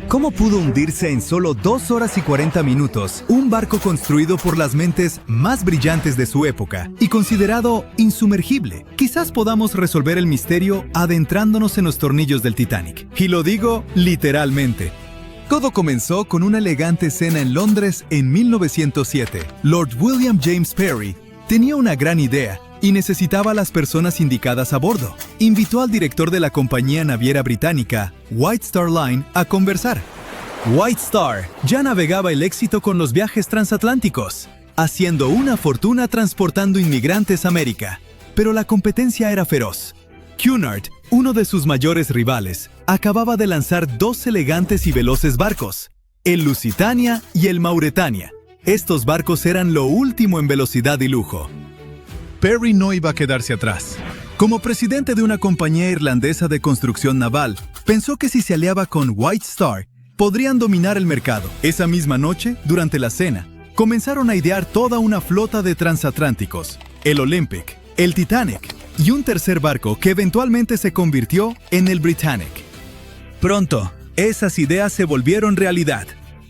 ¿Cómo pudo hundirse en solo 2 horas y 40 minutos un barco construido por las mentes más brillantes de su época y considerado insumergible? Quizás podamos resolver el misterio adentrándonos en los tornillos del Titanic. Y lo digo literalmente. Todo comenzó con una elegante cena en Londres en 1907. Lord William James Parry tenía una gran idea y necesitaba a las personas indicadas a bordo. Invitó al director de la compañía naviera británica, White Star Line, a conversar. White Star ya navegaba el éxito con los viajes transatlánticos, haciendo una fortuna transportando inmigrantes a América. Pero la competencia era feroz. Cunard, uno de sus mayores rivales, acababa de lanzar 2 elegantes y veloces barcos, el Lusitania y el Mauretania. Estos barcos eran lo último en velocidad y lujo. Parry no iba a quedarse atrás. Como presidente de una compañía irlandesa de construcción naval, pensó que si se aliaba con White Star, podrían dominar el mercado. Esa misma noche, durante la cena, comenzaron a idear toda una flota de transatlánticos, el Olympic, el Titanic y un tercer barco que eventualmente se convirtió en el Britannic. Pronto, esas ideas se volvieron realidad.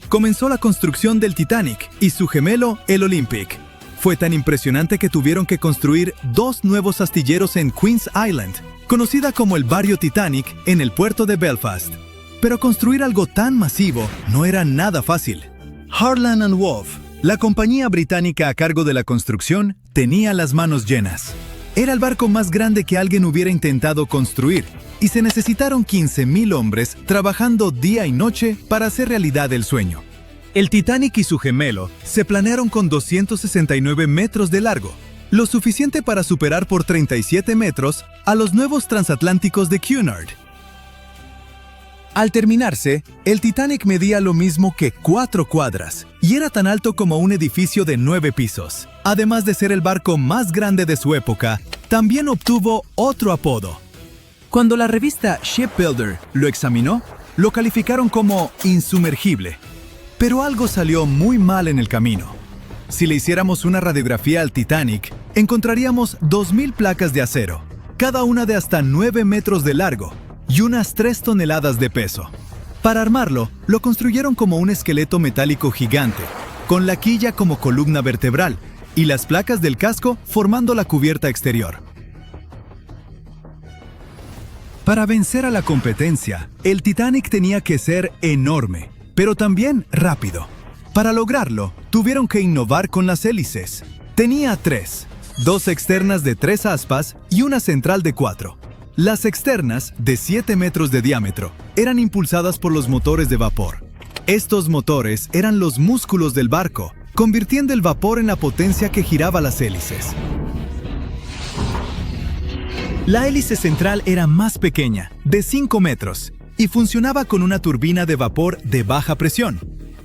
Comenzó la construcción del Titanic y su gemelo, el Olympic. Fue tan impresionante que tuvieron que construir 2 nuevos astilleros en Queen's Island, conocida como el Barrio Titanic, en el puerto de Belfast. Pero construir algo tan masivo no era nada fácil. Harland & Wolff, la compañía británica a cargo de la construcción, tenía las manos llenas. Era el barco más grande que alguien hubiera intentado construir, y se necesitaron 15,000 hombres trabajando día y noche para hacer realidad el sueño. El Titanic y su gemelo se planearon con 269 metros de largo, lo suficiente para superar por 37 metros a los nuevos transatlánticos de Cunard. Al terminarse, el Titanic medía lo mismo que 4 cuadras y era tan alto como un edificio de 9 pisos. Además de ser el barco más grande de su época, también obtuvo otro apodo. Cuando la revista Shipbuilder lo examinó, lo calificaron como insumergible. Pero algo salió muy mal en el camino. Si le hiciéramos una radiografía al Titanic, encontraríamos 2,000 placas de acero, cada una de hasta 9 metros de largo y unas 3 toneladas de peso. Para armarlo, lo construyeron como un esqueleto metálico gigante, con la quilla como columna vertebral y las placas del casco formando la cubierta exterior. Para vencer a la competencia, el Titanic tenía que ser enorme, pero también rápido. Para lograrlo, tuvieron que innovar con las hélices. Tenía 3, 2 externas de 3 aspas y una central de 4. Las externas, de 7 metros de diámetro, eran impulsadas por los motores de vapor. Estos motores eran los músculos del barco, convirtiendo el vapor en la potencia que giraba las hélices. La hélice central era más pequeña, de 5 metros, y funcionaba con una turbina de vapor de baja presión.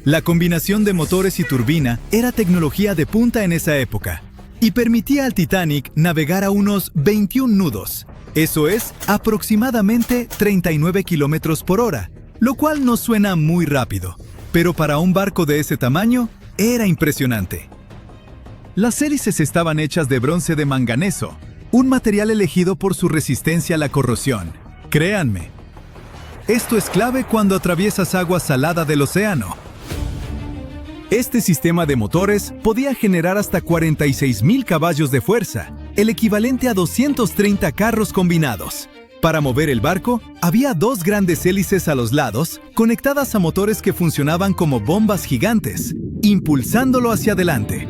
La combinación de motores y turbina era tecnología de punta en esa época, y permitía al Titanic navegar a unos 21 nudos. Eso es aproximadamente 39 kilómetros por hora, lo cual no suena muy rápido, pero para un barco de ese tamaño, era impresionante. Las hélices estaban hechas de bronce de manganeso, un material elegido por su resistencia a la corrosión. Créanme, esto es clave cuando atraviesas agua salada del océano. Este sistema de motores podía generar hasta 46,000 caballos de fuerza, el equivalente a 230 carros combinados. Para mover el barco, había 2 grandes hélices a los lados, conectadas a motores que funcionaban como bombas gigantes, impulsándolo hacia adelante.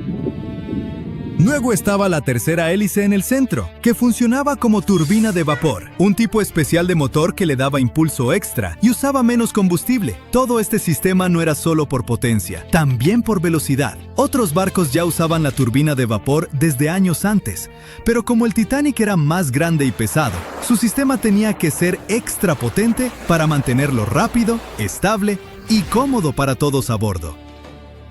Luego estaba la tercera hélice en el centro, que funcionaba como turbina de vapor, un tipo especial de motor que le daba impulso extra y usaba menos combustible. Todo este sistema no era solo por potencia, también por velocidad. Otros barcos ya usaban la turbina de vapor desde años antes, pero como el Titanic era más grande y pesado, su sistema tenía que ser extra potente para mantenerlo rápido, estable y cómodo para todos a bordo.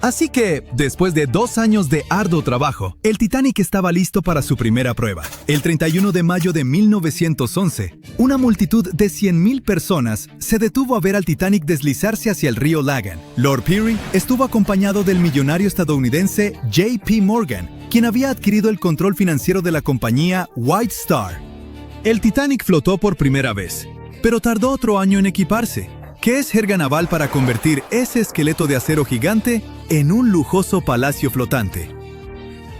Así que, después de 2 años de arduo trabajo, el Titanic estaba listo para su primera prueba. El 31 de mayo de 1911, una multitud de 100,000 personas se detuvo a ver al Titanic deslizarse hacia el río Lagan. Lord Parry estuvo acompañado del millonario estadounidense J.P. Morgan, quien había adquirido el control financiero de la compañía White Star. El Titanic flotó por primera vez, pero tardó otro año en equiparse. ¿Qué es jerga naval para convertir ese esqueleto de acero gigante en un lujoso palacio flotante?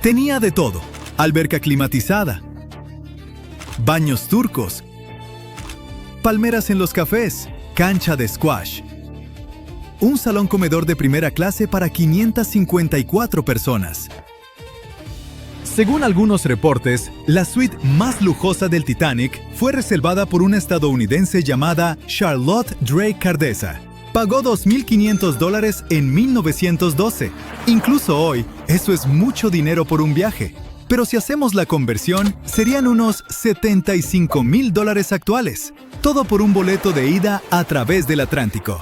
Tenía de todo: alberca climatizada, baños turcos, palmeras en los cafés, cancha de squash, un salón comedor de primera clase para 554 personas. Según algunos reportes, la suite más lujosa del Titanic fue reservada por una estadounidense llamada Charlotte Drake Cardessa. Pagó $2.500 en 1912. Incluso hoy, eso es mucho dinero por un viaje. Pero si hacemos la conversión, serían unos $75.000 actuales. Todo por un boleto de ida a través del Atlántico.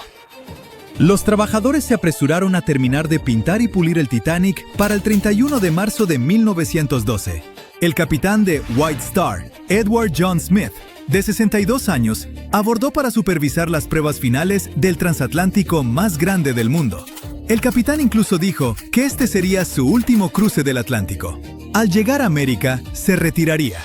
Los trabajadores se apresuraron a terminar de pintar y pulir el Titanic para el 31 de marzo de 1912. El capitán de White Star, Edward John Smith, de 62 años, abordó para supervisar las pruebas finales del transatlántico más grande del mundo. El capitán incluso dijo que este sería su último cruce del Atlántico. Al llegar a América, se retiraría.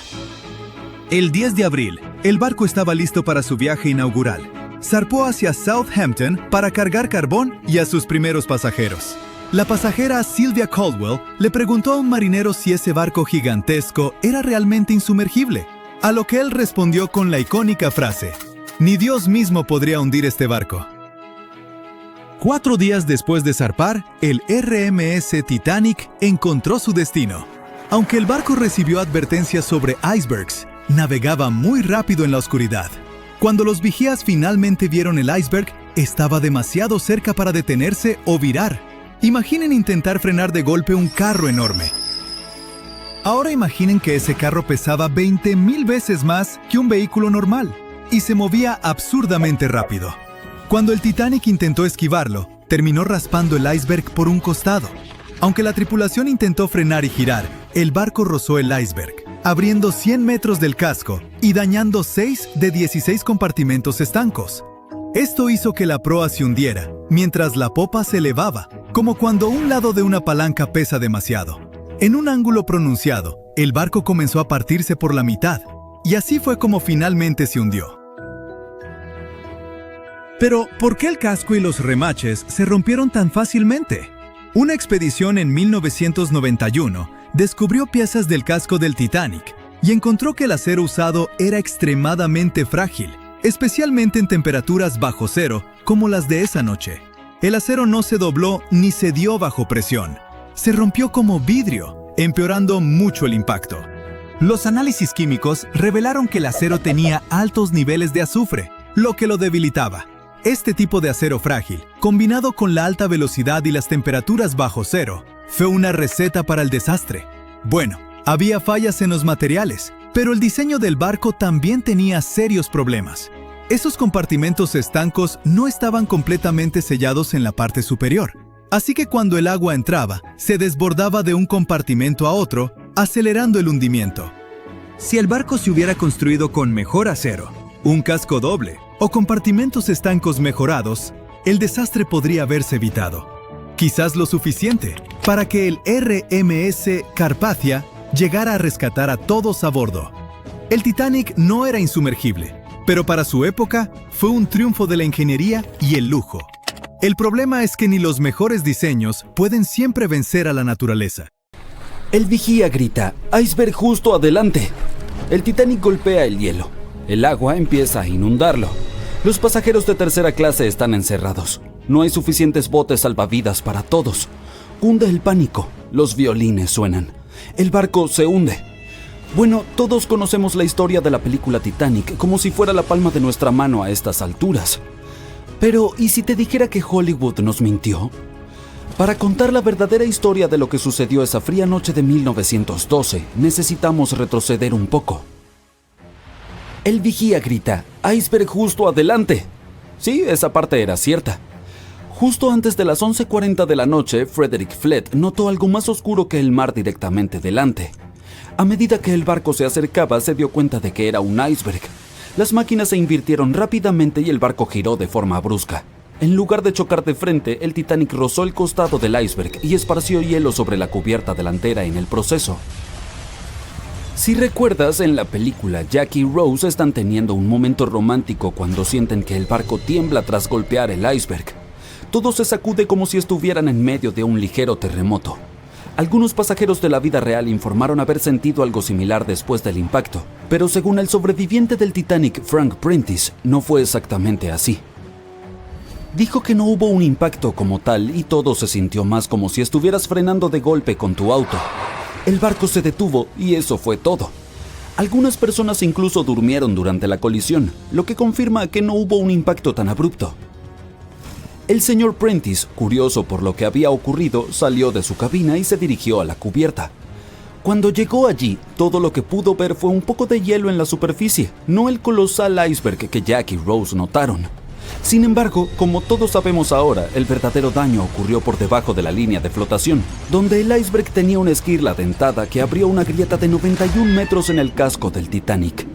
El 10 de abril, el barco estaba listo para su viaje inaugural. Zarpó hacia Southampton para cargar carbón y a sus primeros pasajeros. La pasajera Sylvia Caldwell le preguntó a un marinero si ese barco gigantesco era realmente insumergible, a lo que él respondió con la icónica frase: «Ni Dios mismo podría hundir este barco». 4 días después de zarpar, el RMS Titanic encontró su destino. Aunque el barco recibió advertencias sobre icebergs, navegaba muy rápido en la oscuridad. Cuando los vigías finalmente vieron el iceberg, estaba demasiado cerca para detenerse o virar. Imaginen intentar frenar de golpe un carro enorme. Ahora imaginen que ese carro pesaba 20,000 veces más que un vehículo normal y se movía absurdamente rápido. Cuando el Titanic intentó esquivarlo, terminó raspando el iceberg por un costado. Aunque la tripulación intentó frenar y girar, el barco rozó el iceberg, abriendo 100 metros del casco y dañando 6 de 16 compartimentos estancos. Esto hizo que la proa se hundiera, mientras la popa se elevaba, como cuando un lado de una palanca pesa demasiado. En un ángulo pronunciado, el barco comenzó a partirse por la mitad, y así fue como finalmente se hundió. Pero, ¿por qué el casco y los remaches se rompieron tan fácilmente? Una expedición en 1991 descubrió piezas del casco del Titanic y encontró que el acero usado era extremadamente frágil, especialmente en temperaturas bajo cero como las de esa noche. El acero no se dobló ni cedió bajo presión. Se rompió como vidrio, empeorando mucho el impacto. Los análisis químicos revelaron que el acero tenía altos niveles de azufre, lo que lo debilitaba. Este tipo de acero frágil, combinado con la alta velocidad y las temperaturas bajo cero, fue una receta para el desastre. Bueno, había fallas en los materiales, pero el diseño del barco también tenía serios problemas. Esos compartimentos estancos no estaban completamente sellados en la parte superior, así que cuando el agua entraba, se desbordaba de un compartimento a otro, acelerando el hundimiento. Si el barco se hubiera construido con mejor acero, un casco doble o compartimentos estancos mejorados, el desastre podría haberse evitado. Quizás lo suficiente para que el RMS Carpathia llegara a rescatar a todos a bordo. El Titanic no era insumergible, pero para su época fue un triunfo de la ingeniería y el lujo. El problema es que ni los mejores diseños pueden siempre vencer a la naturaleza. El vigía grita: «¡Iceberg justo adelante!». El Titanic golpea el hielo. El agua empieza a inundarlo. Los pasajeros de tercera clase están encerrados. No hay suficientes botes salvavidas para todos. Hunde el pánico. Los violines suenan. El barco se hunde. Bueno, todos conocemos la historia de la película Titanic como si fuera la palma de nuestra mano a estas alturas. Pero, ¿y si te dijera que Hollywood nos mintió? Para contar la verdadera historia de lo que sucedió esa fría noche de 1912, necesitamos retroceder un poco. El vigía grita: «¡Iceberg justo adelante!». Sí, esa parte era cierta. Justo antes de las 11:40 de la noche, Frederick Flett notó algo más oscuro que el mar directamente delante. A medida que el barco se acercaba, se dio cuenta de que era un iceberg. Las máquinas se invirtieron rápidamente y el barco giró de forma brusca. En lugar de chocar de frente, el Titanic rozó el costado del iceberg y esparció hielo sobre la cubierta delantera en el proceso. Si recuerdas, en la película, Jack y Rose están teniendo un momento romántico cuando sienten que el barco tiembla tras golpear el iceberg. Todo se sacude como si estuvieran en medio de un ligero terremoto. Algunos pasajeros de la vida real informaron haber sentido algo similar después del impacto, pero según el sobreviviente del Titanic, Frank Prentice, no fue exactamente así. Dijo que no hubo un impacto como tal y todo se sintió más como si estuvieras frenando de golpe con tu auto. El barco se detuvo y eso fue todo. Algunas personas incluso durmieron durante la colisión, lo que confirma que no hubo un impacto tan abrupto. El señor Prentice, curioso por lo que había ocurrido, salió de su cabina y se dirigió a la cubierta. Cuando llegó allí, todo lo que pudo ver fue un poco de hielo en la superficie, no el colosal iceberg que Jack y Rose notaron. Sin embargo, como todos sabemos ahora, el verdadero daño ocurrió por debajo de la línea de flotación, donde el iceberg tenía una esquirla dentada que abrió una grieta de 91 metros en el casco del Titanic.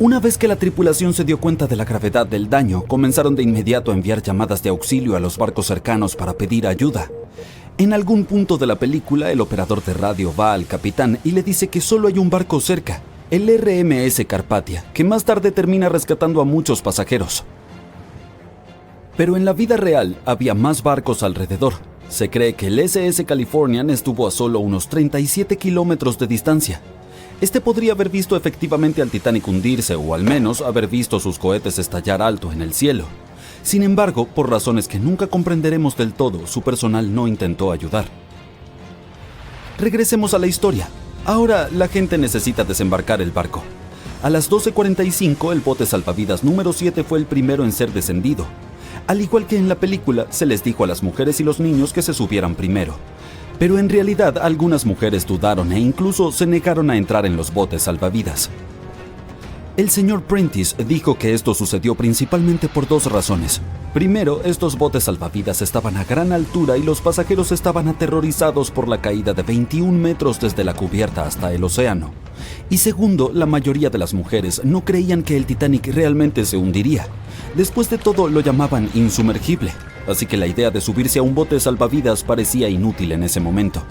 Una vez que la tripulación se dio cuenta de la gravedad del daño, comenzaron de inmediato a enviar llamadas de auxilio a los barcos cercanos para pedir ayuda. En algún punto de la película, el operador de radio va al capitán y le dice que solo hay un barco cerca, el RMS Carpathia, que más tarde termina rescatando a muchos pasajeros. Pero en la vida real había más barcos alrededor. Se cree que el SS Californian estuvo a solo unos 37 kilómetros de distancia. Este podría haber visto efectivamente al Titanic hundirse o al menos haber visto sus cohetes estallar alto en el cielo. Sin embargo, por razones que nunca comprenderemos del todo, su personal no intentó ayudar. Regresemos a la historia. Ahora la gente necesita desembarcar el barco. A las 12:45 el bote salvavidas número 7 fue el primero en ser descendido. Al igual que en la película, se les dijo a las mujeres y los niños que se subieran primero. Pero en realidad algunas mujeres dudaron e incluso se negaron a entrar en los botes salvavidas. El señor Prentice dijo que esto sucedió principalmente por dos razones. Primero, estos botes salvavidas estaban a gran altura y los pasajeros estaban aterrorizados por la caída de 21 metros desde la cubierta hasta el océano. Y segundo, la mayoría de las mujeres no creían que el Titanic realmente se hundiría. Después de todo, lo llamaban insumergible, así que la idea de subirse a un bote salvavidas parecía inútil en ese momento.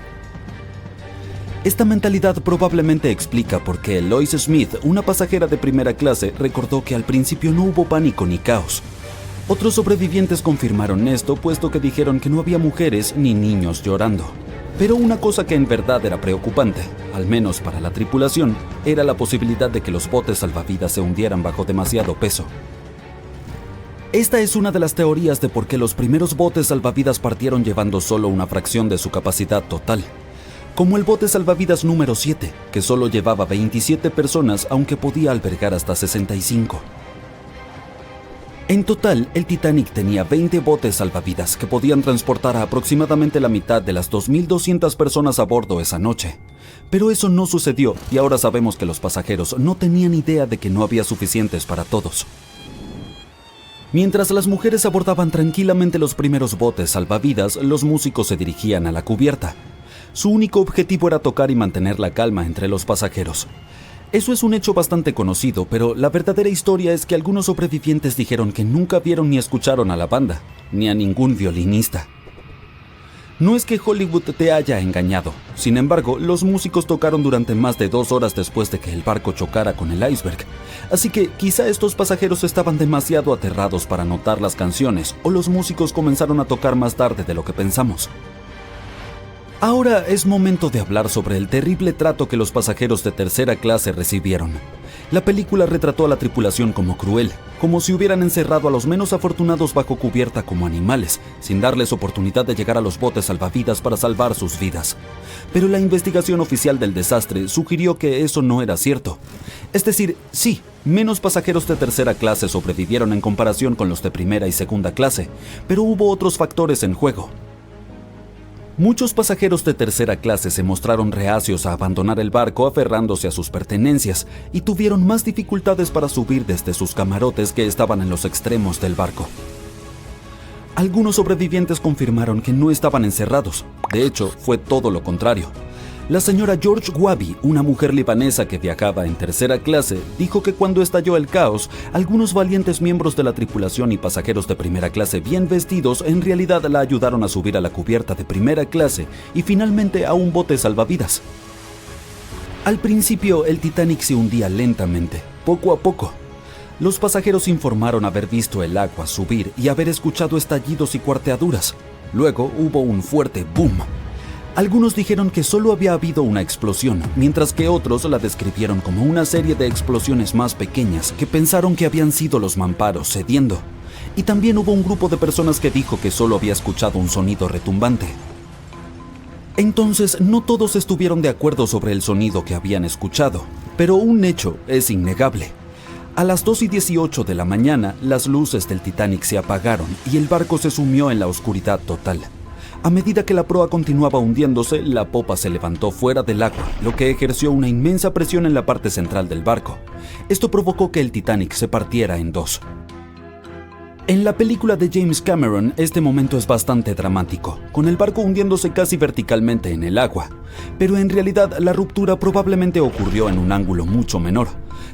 Esta mentalidad probablemente explica por qué Lois Smith, una pasajera de primera clase, recordó que al principio no hubo pánico ni caos. Otros sobrevivientes confirmaron esto, puesto que dijeron que no había mujeres ni niños llorando. Pero una cosa que en verdad era preocupante, al menos para la tripulación, era la posibilidad de que los botes salvavidas se hundieran bajo demasiado peso. Esta es una de las teorías de por qué los primeros botes salvavidas partieron llevando solo una fracción de su capacidad total. Como el bote salvavidas número 7, que solo llevaba 27 personas aunque podía albergar hasta 65. En total, el Titanic tenía 20 botes salvavidas que podían transportar a aproximadamente la mitad de las 2.200 personas a bordo esa noche. Pero eso no sucedió y ahora sabemos que los pasajeros no tenían idea de que no había suficientes para todos. Mientras las mujeres abordaban tranquilamente los primeros botes salvavidas, los músicos se dirigían a la cubierta. Su único objetivo era tocar y mantener la calma entre los pasajeros. Eso es un hecho bastante conocido, pero la verdadera historia es que algunos sobrevivientes dijeron que nunca vieron ni escucharon a la banda, ni a ningún violinista. No es que Hollywood te haya engañado. Sin embargo, los músicos tocaron durante más de 2 horas después de que el barco chocara con el iceberg. Así que quizá estos pasajeros estaban demasiado aterrados para notar las canciones, o los músicos comenzaron a tocar más tarde de lo que pensamos. Ahora es momento de hablar sobre el terrible trato que los pasajeros de tercera clase recibieron. La película retrató a la tripulación como cruel, como si hubieran encerrado a los menos afortunados bajo cubierta como animales, sin darles oportunidad de llegar a los botes salvavidas para salvar sus vidas. Pero la investigación oficial del desastre sugirió que eso no era cierto. Es decir, sí, menos pasajeros de tercera clase sobrevivieron en comparación con los de primera y segunda clase, pero hubo otros factores en juego. Muchos pasajeros de tercera clase se mostraron reacios a abandonar el barco aferrándose a sus pertenencias y tuvieron más dificultades para subir desde sus camarotes que estaban en los extremos del barco. Algunos sobrevivientes confirmaron que no estaban encerrados. De hecho, fue todo lo contrario. La señora George Wabi, una mujer libanesa que viajaba en tercera clase, dijo que cuando estalló el caos, algunos valientes miembros de la tripulación y pasajeros de primera clase bien vestidos en realidad la ayudaron a subir a la cubierta de primera clase y finalmente a un bote salvavidas. Al principio, el Titanic se hundía lentamente, poco a poco. Los pasajeros informaron haber visto el agua subir y haber escuchado estallidos y cuarteaduras. Luego hubo un fuerte boom. Algunos dijeron que solo había habido una explosión, mientras que otros la describieron como una serie de explosiones más pequeñas que pensaron que habían sido los mamparos cediendo. Y también hubo un grupo de personas que dijo que solo había escuchado un sonido retumbante. Entonces, no todos estuvieron de acuerdo sobre el sonido que habían escuchado, pero un hecho es innegable. A las 2:18 de la mañana, las luces del Titanic se apagaron y el barco se sumió en la oscuridad total. A medida que la proa continuaba hundiéndose, la popa se levantó fuera del agua, lo que ejerció una inmensa presión en la parte central del barco. Esto provocó que el Titanic se partiera en dos. En la película de James Cameron, este momento es bastante dramático, con el barco hundiéndose casi verticalmente en el agua. Pero en realidad, la ruptura probablemente ocurrió en un ángulo mucho menor,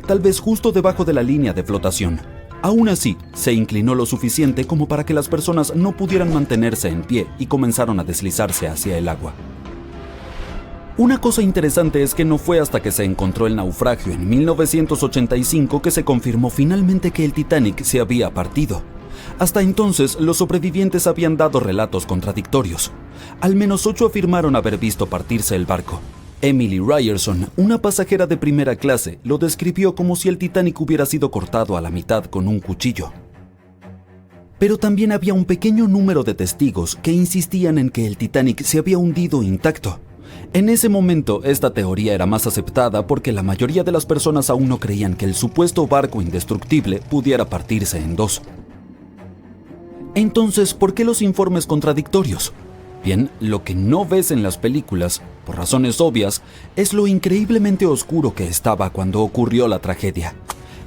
tal vez justo debajo de la línea de flotación. Aún así, se inclinó lo suficiente como para que las personas no pudieran mantenerse en pie y comenzaron a deslizarse hacia el agua. Una cosa interesante es que no fue hasta que se encontró el naufragio en 1985 que se confirmó finalmente que el Titanic se había partido. Hasta entonces, los sobrevivientes habían dado relatos contradictorios. Al menos 8 afirmaron haber visto partirse el barco. Emily Ryerson, una pasajera de primera clase, lo describió como si el Titanic hubiera sido cortado a la mitad con un cuchillo. Pero también había un pequeño número de testigos que insistían en que el Titanic se había hundido intacto. En ese momento, esta teoría era más aceptada porque la mayoría de las personas aún no creían que el supuesto barco indestructible pudiera partirse en dos. Entonces, ¿por qué los informes contradictorios? Bien, lo que no ves en las películas, por razones obvias, es lo increíblemente oscuro que estaba cuando ocurrió la tragedia.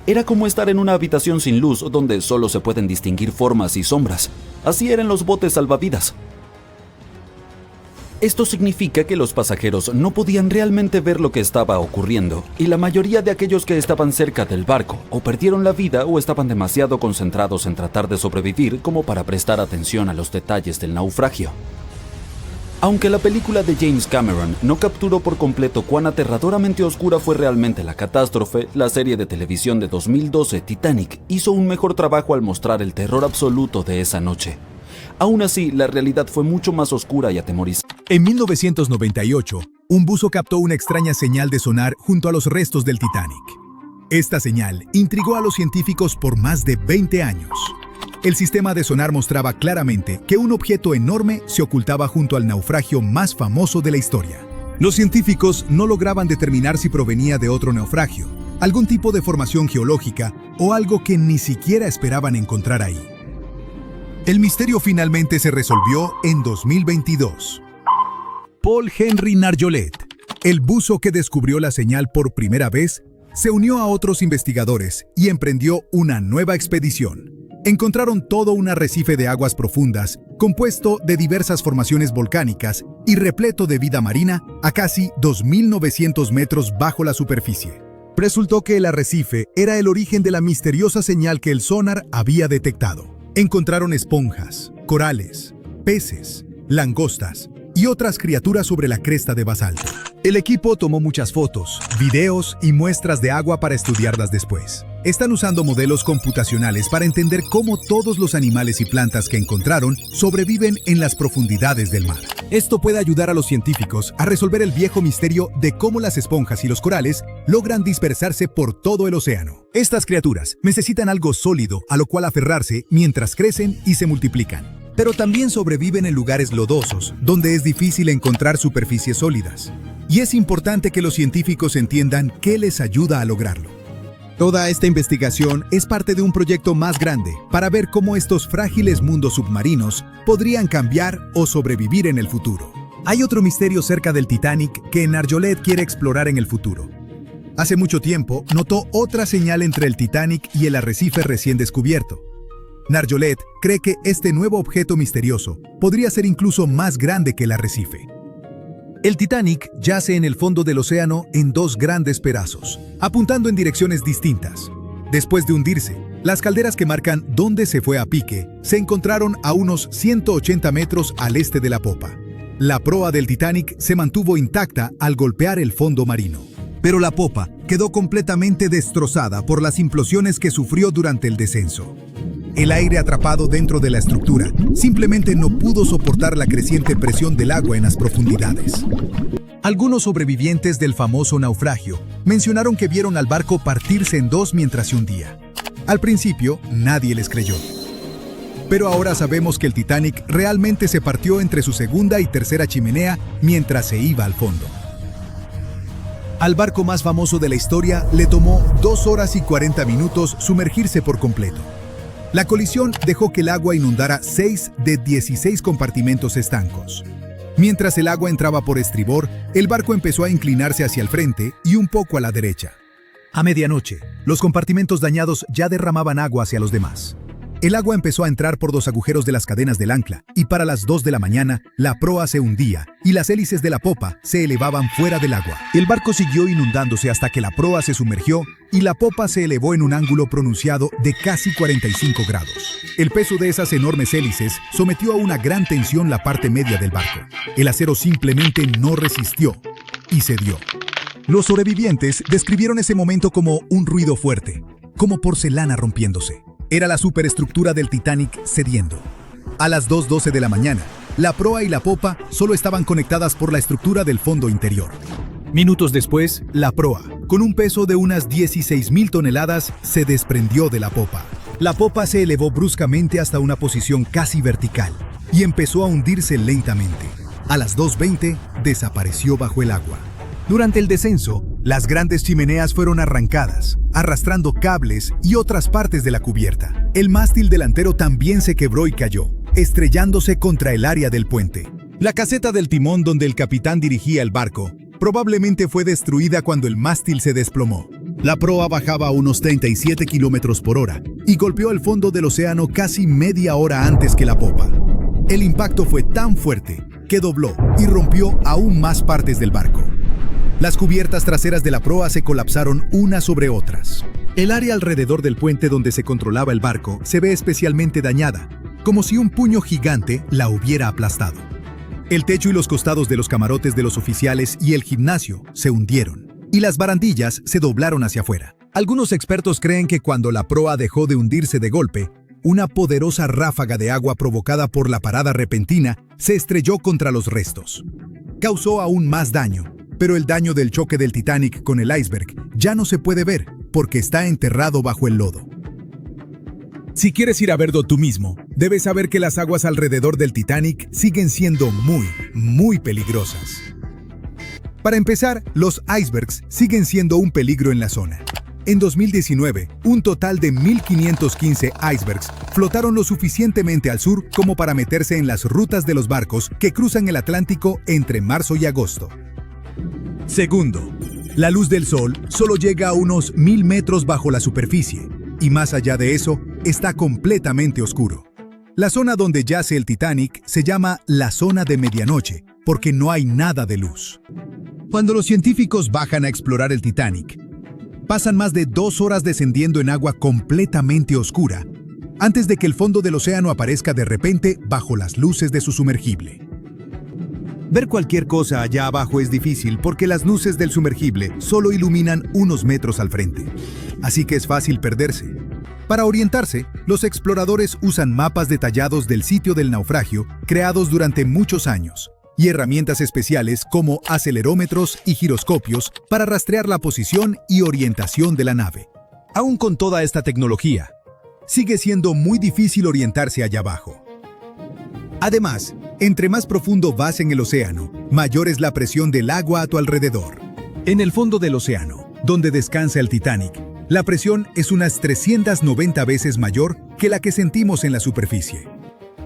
Era como estar en una habitación sin luz donde solo se pueden distinguir formas y sombras. Así eran los botes salvavidas. Esto significa que los pasajeros no podían realmente ver lo que estaba ocurriendo, y la mayoría de aquellos que estaban cerca del barco o perdieron la vida o estaban demasiado concentrados en tratar de sobrevivir como para prestar atención a los detalles del naufragio. Aunque la película de James Cameron no capturó por completo cuán aterradoramente oscura fue realmente la catástrofe, la serie de televisión de 2012 Titanic hizo un mejor trabajo al mostrar el terror absoluto de esa noche. Aún así, la realidad fue mucho más oscura y atemorizante. En 1998, un buzo captó una extraña señal de sonar junto a los restos del Titanic. Esta señal intrigó a los científicos por más de 20 años. El sistema de sonar mostraba claramente que un objeto enorme se ocultaba junto al naufragio más famoso de la historia. Los científicos no lograban determinar si provenía de otro naufragio, algún tipo de formación geológica o algo que ni siquiera esperaban encontrar ahí. El misterio finalmente se resolvió en 2022. Paul Henry Nargeolet, el buzo que descubrió la señal por primera vez, se unió a otros investigadores y emprendió una nueva expedición. Encontraron todo un arrecife de aguas profundas, compuesto de diversas formaciones volcánicas y repleto de vida marina a casi 2.900 metros bajo la superficie. Resultó que el arrecife era el origen de la misteriosa señal que el sonar había detectado. Encontraron esponjas, corales, peces, langostas y otras criaturas sobre la cresta de basalto. El equipo tomó muchas fotos, videos y muestras de agua para estudiarlas después. Están usando modelos computacionales para entender cómo todos los animales y plantas que encontraron sobreviven en las profundidades del mar. Esto puede ayudar a los científicos a resolver el viejo misterio de cómo las esponjas y los corales logran dispersarse por todo el océano. Estas criaturas necesitan algo sólido a lo cual aferrarse mientras crecen y se multiplican. Pero también sobreviven en lugares lodosos, donde es difícil encontrar superficies sólidas. Y es importante que los científicos entiendan qué les ayuda a lograrlo. Toda esta investigación es parte de un proyecto más grande para ver cómo estos frágiles mundos submarinos podrían cambiar o sobrevivir en el futuro. Hay otro misterio cerca del Titanic que Nargeolet quiere explorar en el futuro. Hace mucho tiempo notó otra señal entre el Titanic y el arrecife recién descubierto. Nargeolet cree que este nuevo objeto misterioso podría ser incluso más grande que el arrecife. El Titanic yace en el fondo del océano en dos grandes pedazos, apuntando en direcciones distintas. Después de hundirse, las calderas que marcan dónde se fue a pique se encontraron a unos 180 metros al este de la popa. La proa del Titanic se mantuvo intacta al golpear el fondo marino. pero la popa quedó completamente destrozada por las implosiones que sufrió durante el descenso. El aire atrapado dentro de la estructura simplemente no pudo soportar la creciente presión del agua en las profundidades. Algunos sobrevivientes del famoso naufragio mencionaron que vieron al barco partirse en dos mientras se hundía. Al principio, nadie les creyó. Pero ahora sabemos que el Titanic realmente se partió entre su segunda y tercera chimenea mientras se iba al fondo. Al barco más famoso de la historia le tomó 2 horas y 40 minutos sumergirse por completo. La colisión dejó que el agua inundara 6 de 16 compartimentos estancos. Mientras el agua entraba por estribor, el barco empezó a inclinarse hacia el frente y un poco a la derecha. A medianoche, los compartimentos dañados ya derramaban agua hacia los demás. El agua empezó a entrar por los agujeros de las cadenas del ancla y para las 2 de la mañana, la proa se hundía y las hélices de la popa se elevaban fuera del agua. El barco siguió inundándose hasta que la proa se sumergió y la popa se elevó en un ángulo pronunciado de casi 45 grados. El peso de esas enormes hélices sometió a una gran tensión la parte media del barco. El acero simplemente no resistió y cedió. Los sobrevivientes describieron ese momento como un ruido fuerte, como porcelana rompiéndose. Era la superestructura del Titanic cediendo. A las 2:12 de la mañana, la proa y la popa solo estaban conectadas por la estructura del fondo interior. Minutos después, la proa, con un peso de unas 16.000 toneladas, se desprendió de la popa. La popa se elevó bruscamente hasta una posición casi vertical y empezó a hundirse lentamente. A las 2:20, desapareció bajo el agua. Durante el descenso, las grandes chimeneas fueron arrancadas, arrastrando cables y otras partes de la cubierta. El mástil delantero también se quebró y cayó, estrellándose contra el área del puente. La caseta del timón donde el capitán dirigía el barco probablemente fue destruida cuando el mástil se desplomó. La proa bajaba a unos 37 kilómetros por hora y golpeó el fondo del océano casi media hora antes que la popa. El impacto fue tan fuerte que dobló y rompió aún más partes del barco. Las cubiertas traseras de la proa se colapsaron unas sobre otras. El área alrededor del puente donde se controlaba el barco se ve especialmente dañada, como si un puño gigante la hubiera aplastado. El techo y los costados de los camarotes de los oficiales y el gimnasio se hundieron, y las barandillas se doblaron hacia afuera. Algunos expertos creen que cuando la proa dejó de hundirse de golpe, una poderosa ráfaga de agua provocada por la parada repentina se estrelló contra los restos. Causó aún más daño, pero el daño del choque del Titanic con el iceberg ya no se puede ver porque está enterrado bajo el lodo. Si quieres ir a verlo tú mismo, debes saber que las aguas alrededor del Titanic siguen siendo muy peligrosas. Para empezar, los icebergs siguen siendo un peligro en la zona. En 2019, un total de 1.515 icebergs flotaron lo suficientemente al sur como para meterse en las rutas de los barcos que cruzan el Atlántico entre marzo y agosto. Segundo, la luz del sol solo llega a unos 1.000 metros bajo la superficie, y más allá de eso, está completamente oscuro. La zona donde yace el Titanic se llama la zona de medianoche, porque no hay nada de luz. Cuando los científicos bajan a explorar el Titanic, pasan más de 2 horas descendiendo en agua completamente oscura, antes de que el fondo del océano aparezca de repente bajo las luces de su sumergible. Ver cualquier cosa allá abajo es difícil porque las luces del sumergible solo iluminan unos metros al frente, así que es fácil perderse. Para orientarse, los exploradores usan mapas detallados del sitio del naufragio creados durante muchos años y herramientas especiales como acelerómetros y giroscopios para rastrear la posición y orientación de la nave. Aún con toda esta tecnología, sigue siendo muy difícil orientarse allá abajo. Además, entre más profundo vas en el océano, mayor es la presión del agua a tu alrededor. En el fondo del océano, donde descansa el Titanic, la presión es unas 390 veces mayor que la que sentimos en la superficie.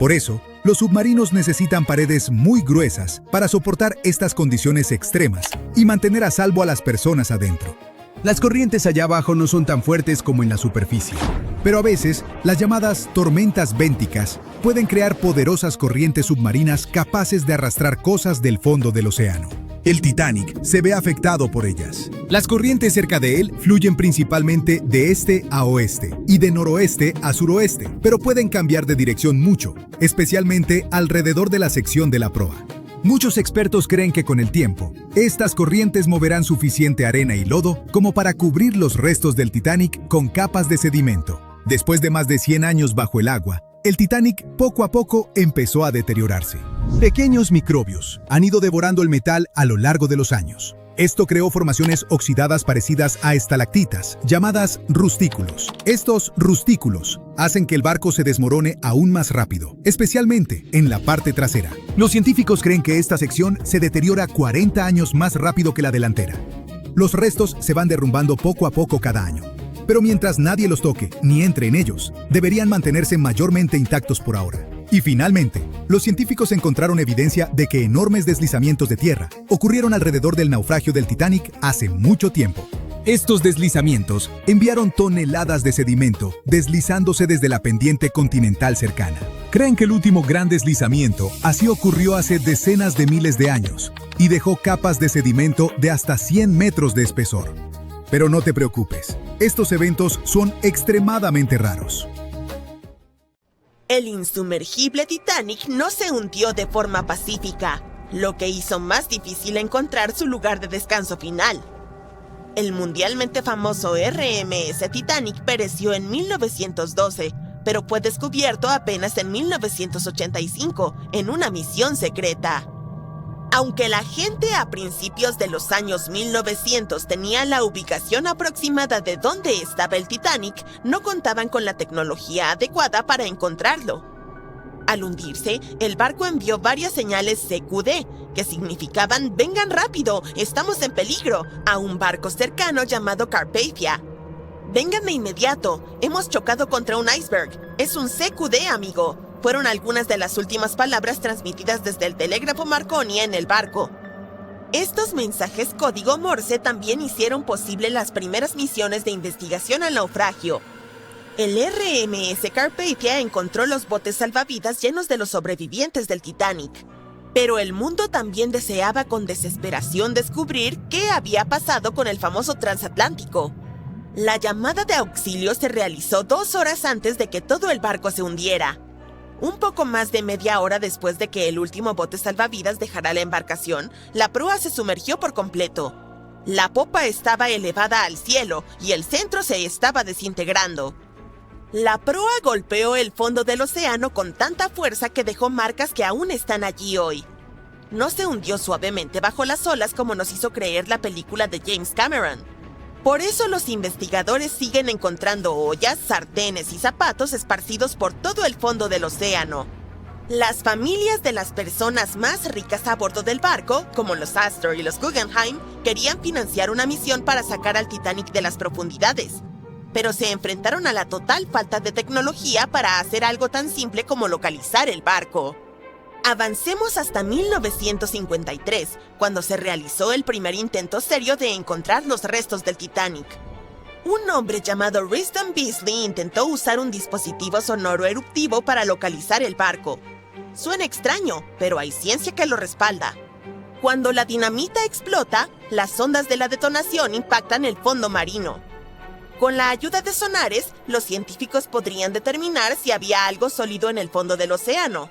Por eso, los submarinos necesitan paredes muy gruesas para soportar estas condiciones extremas y mantener a salvo a las personas adentro. Las corrientes allá abajo no son tan fuertes como en la superficie, pero a veces las llamadas tormentas bénticas pueden crear poderosas corrientes submarinas capaces de arrastrar cosas del fondo del océano. El Titanic se ve afectado por ellas. Las corrientes cerca de él fluyen principalmente de este a oeste y de noroeste a suroeste, pero pueden cambiar de dirección mucho, especialmente alrededor de la sección de la proa. Muchos expertos creen que con el tiempo, estas corrientes moverán suficiente arena y lodo como para cubrir los restos del Titanic con capas de sedimento. Después de más de 100 años bajo el agua, el Titanic poco a poco empezó a deteriorarse. Pequeños microbios han ido devorando el metal a lo largo de los años. Esto creó formaciones oxidadas parecidas a estalactitas, llamadas rustículos. Estos rustículos hacen que el barco se desmorone aún más rápido, especialmente en la parte trasera. Los científicos creen que esta sección se deteriora 40 años más rápido que la delantera. Los restos se van derrumbando poco a poco cada año. Pero mientras nadie los toque ni entre en ellos, deberían mantenerse mayormente intactos por ahora. Y finalmente, los científicos encontraron evidencia de que enormes deslizamientos de tierra ocurrieron alrededor del naufragio del Titanic hace mucho tiempo. Estos deslizamientos enviaron toneladas de sedimento deslizándose desde la pendiente continental cercana. Creen que el último gran deslizamiento así ocurrió hace decenas de miles de años y dejó capas de sedimento de hasta 100 metros de espesor. Pero no te preocupes, estos eventos son extremadamente raros. El insumergible Titanic no se hundió de forma pacífica, lo que hizo más difícil encontrar su lugar de descanso final. El mundialmente famoso RMS Titanic pereció en 1912, pero fue descubierto apenas en 1985 en una misión secreta. Aunque la gente a principios de los años 1900 tenía la ubicación aproximada de dónde estaba el Titanic, no contaban con la tecnología adecuada para encontrarlo. Al hundirse, el barco envió varias señales CQD, que significaban «vengan rápido, estamos en peligro», a un barco cercano llamado Carpathia. «Vengan de inmediato, hemos chocado contra un iceberg, es un CQD, amigo», fueron algunas de las últimas palabras transmitidas desde el telégrafo Marconi en el barco. Estos mensajes código Morse también hicieron posible las primeras misiones de investigación al naufragio. El RMS Carpathia encontró los botes salvavidas llenos de los sobrevivientes del Titanic. Pero el mundo también deseaba con desesperación descubrir qué había pasado con el famoso transatlántico. La llamada de auxilio se realizó 2 horas antes de que todo el barco se hundiera. Un poco más de media hora después de que el último bote salvavidas dejara la embarcación, la proa se sumergió por completo. La popa estaba elevada al cielo y el centro se estaba desintegrando. La proa golpeó el fondo del océano con tanta fuerza que dejó marcas que aún están allí hoy. No se hundió suavemente bajo las olas como nos hizo creer la película de James Cameron. Por eso los investigadores siguen encontrando ollas, sartenes y zapatos esparcidos por todo el fondo del océano. Las familias de las personas más ricas a bordo del barco, como los Astor y los Guggenheim, querían financiar una misión para sacar al Titanic de las profundidades, pero se enfrentaron a la total falta de tecnología para hacer algo tan simple como localizar el barco. Avancemos hasta 1953, cuando se realizó el primer intento serio de encontrar los restos del Titanic. Un hombre llamado Risdon Beasley intentó usar un dispositivo sonoro eruptivo para localizar el barco. Suena extraño, pero hay ciencia que lo respalda. Cuando la dinamita explota, las ondas de la detonación impactan el fondo marino. Con la ayuda de sonares, los científicos podrían determinar si había algo sólido en el fondo del océano.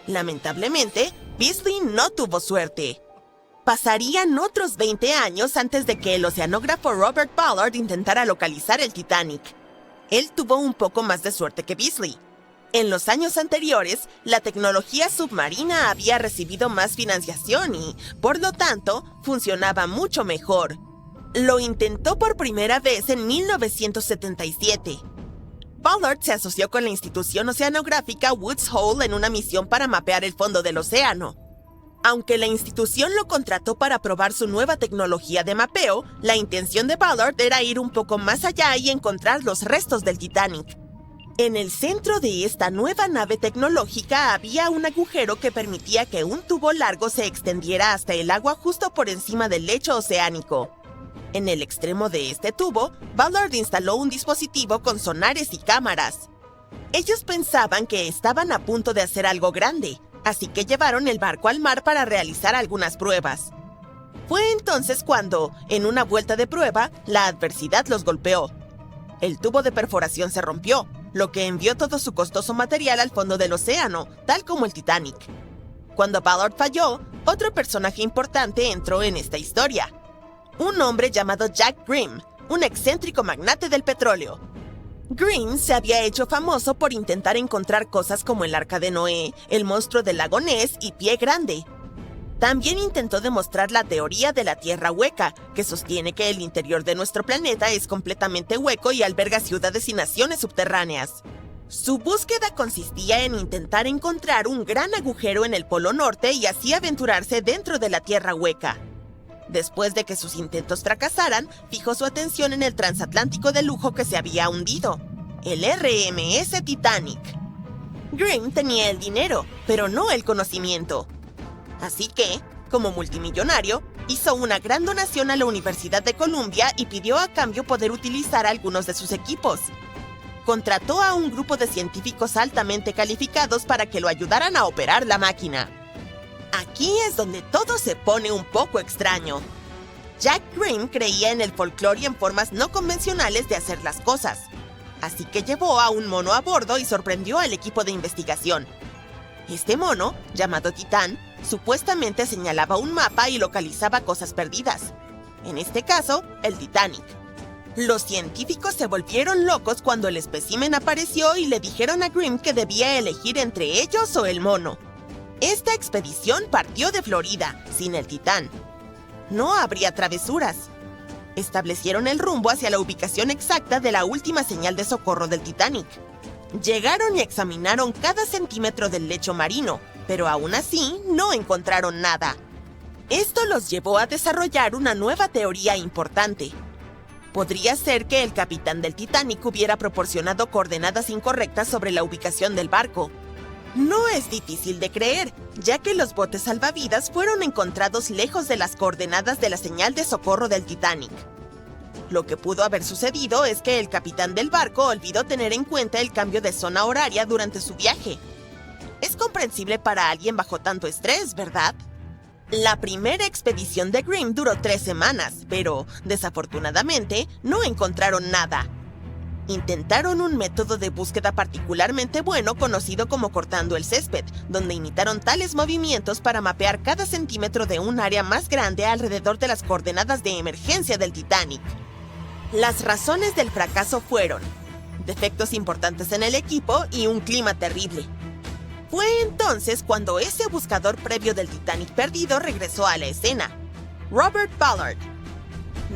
Lamentablemente, Beasley no tuvo suerte. Pasarían otros 20 años antes de que el oceanógrafo Robert Ballard intentara localizar el Titanic. Él tuvo un poco más de suerte que Beasley. En los años anteriores, la tecnología submarina había recibido más financiación y, por lo tanto, funcionaba mucho mejor. Lo intentó por primera vez en 1977. Ballard se asoció con la institución oceanográfica Woods Hole en una misión para mapear el fondo del océano. Aunque la institución lo contrató para probar su nueva tecnología de mapeo, la intención de Ballard era ir un poco más allá y encontrar los restos del Titanic. En el centro de esta nueva nave tecnológica había un agujero que permitía que un tubo largo se extendiera hasta el agua justo por encima del lecho oceánico. En el extremo de este tubo, Ballard instaló un dispositivo con sonares y cámaras. Ellos pensaban que estaban a punto de hacer algo grande, así que llevaron el barco al mar para realizar algunas pruebas. Fue entonces cuando, en una vuelta de prueba, la adversidad los golpeó. El tubo de perforación se rompió, lo que envió todo su costoso material al fondo del océano, tal como el Titanic. Cuando Ballard falló, Otro personaje importante entró en esta historia. Un hombre llamado Jack Grimm, un excéntrico magnate del petróleo. Grimm se había hecho famoso por intentar encontrar cosas como el Arca de Noé, el monstruo del lago Ness y Pie Grande. También intentó demostrar la teoría de la Tierra hueca, que sostiene que el interior de nuestro planeta es completamente hueco y alberga ciudades y naciones subterráneas. Su búsqueda consistía en intentar encontrar un gran agujero en el Polo Norte y así aventurarse dentro de la Tierra hueca. Después de que sus intentos fracasaran, fijó su atención en el transatlántico de lujo que se había hundido, el RMS Titanic. Grimm tenía el dinero, pero no el conocimiento. Así que, como multimillonario, hizo una gran donación a la Universidad de Columbia y pidió a cambio poder utilizar algunos de sus equipos. Contrató a un grupo de científicos altamente calificados para que lo ayudaran a operar la máquina. Aquí es donde todo se pone un poco extraño. Jack Grimm creía en el folclore y en formas no convencionales de hacer las cosas. Así que llevó a un mono a bordo y sorprendió al equipo de investigación. Este mono, llamado Titán, supuestamente señalaba un mapa y localizaba cosas perdidas. En este caso, el Titanic. Los científicos se volvieron locos cuando el espécimen apareció y le dijeron a Grimm que debía elegir entre ellos o el mono. Esta expedición partió de Florida, sin el Titán. No habría travesuras. Establecieron el rumbo hacia la ubicación exacta de la última señal de socorro del Titanic. Llegaron y examinaron cada centímetro del lecho marino, pero aún así no encontraron nada. Esto los llevó a desarrollar una nueva teoría importante. Podría ser que el capitán del Titanic hubiera proporcionado coordenadas incorrectas sobre la ubicación del barco. No es difícil de creer, ya que los botes salvavidas fueron encontrados lejos de las coordenadas de la señal de socorro del Titanic. Lo que pudo haber sucedido es que el capitán del barco olvidó tener en cuenta el cambio de zona horaria durante su viaje. Es comprensible para alguien bajo tanto estrés, ¿verdad? La primera expedición de Grimm duró 3 semanas, pero, desafortunadamente, no encontraron nada. Intentaron un método de búsqueda particularmente bueno conocido como cortando el césped, donde imitaron tales movimientos para mapear cada centímetro de un área más grande alrededor de las coordenadas de emergencia del Titanic. Las razones del fracaso fueron defectos importantes en el equipo y un clima terrible. Fue entonces cuando ese buscador previo del Titanic perdido regresó a la escena, Robert Ballard.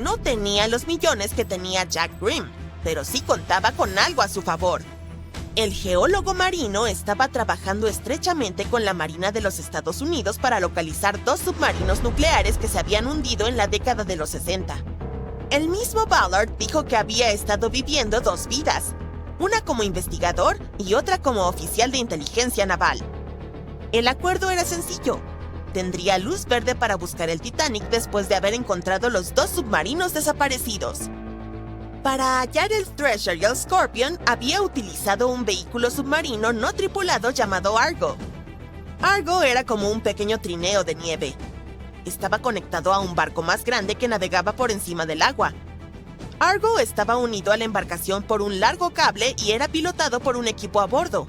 No tenía los millones que tenía Jack Grimm, pero sí contaba con algo a su favor. El geólogo marino estaba trabajando estrechamente con la Marina de los Estados Unidos para localizar 2 submarinos nucleares que se habían hundido en la década de los 60. El mismo Ballard dijo que había estado viviendo 2 vidas, una como investigador y otra como oficial de inteligencia naval. El acuerdo era sencillo. Tendría luz verde para buscar el Titanic después de haber encontrado los 2 submarinos desaparecidos. Para hallar el Treasure y el Scorpion, había utilizado un vehículo submarino no tripulado llamado Argo. Argo era como un pequeño trineo de nieve. Estaba conectado a un barco más grande que navegaba por encima del agua. Argo estaba unido a la embarcación por un largo cable y era pilotado por un equipo a bordo.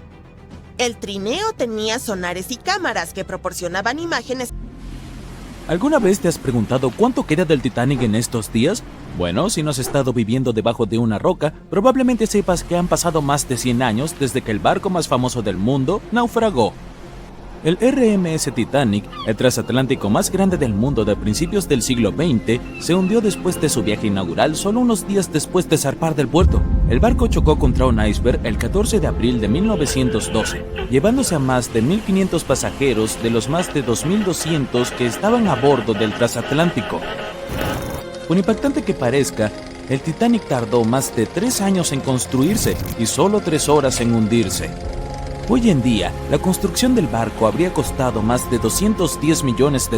El trineo tenía sonares y cámaras que proporcionaban imágenes. ¿Alguna vez te has preguntado cuánto queda del Titanic en estos días? Bueno, si no has estado viviendo debajo de una roca, probablemente sepas que han pasado más de 100 años desde que el barco más famoso del mundo naufragó. El RMS Titanic, el transatlántico más grande del mundo de principios del siglo XX, se hundió después de su viaje inaugural solo unos días después de zarpar del puerto. El barco chocó contra un iceberg el 14 de abril de 1912, llevándose a más de 1.500 pasajeros de los más de 2.200 que estaban a bordo del transatlántico. Por impactante que parezca, el Titanic tardó más de 3 años en construirse y solo 3 horas en hundirse. Hoy en día, la construcción del barco habría costado más de $210 millones.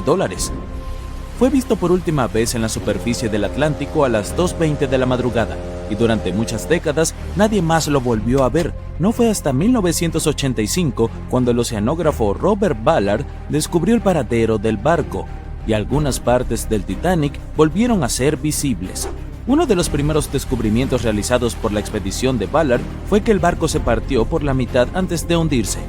Fue visto por última vez en la superficie del Atlántico a las 2:20 de la madrugada, y durante muchas décadas nadie más lo volvió a ver. No fue hasta 1985 cuando el oceanógrafo Robert Ballard descubrió el paradero del barco, y algunas partes del Titanic volvieron a ser visibles. Uno de los primeros descubrimientos realizados por la expedición de Ballard fue que el barco se partió por la mitad antes de hundirse.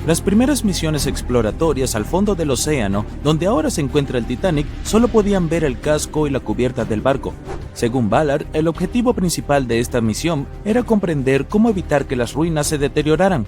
Las primeras misiones exploratorias al fondo del océano, donde ahora se encuentra el Titanic, solo podían ver el casco y la cubierta del barco. Según Ballard, el objetivo principal de esta misión era comprender cómo evitar que las ruinas se deterioraran.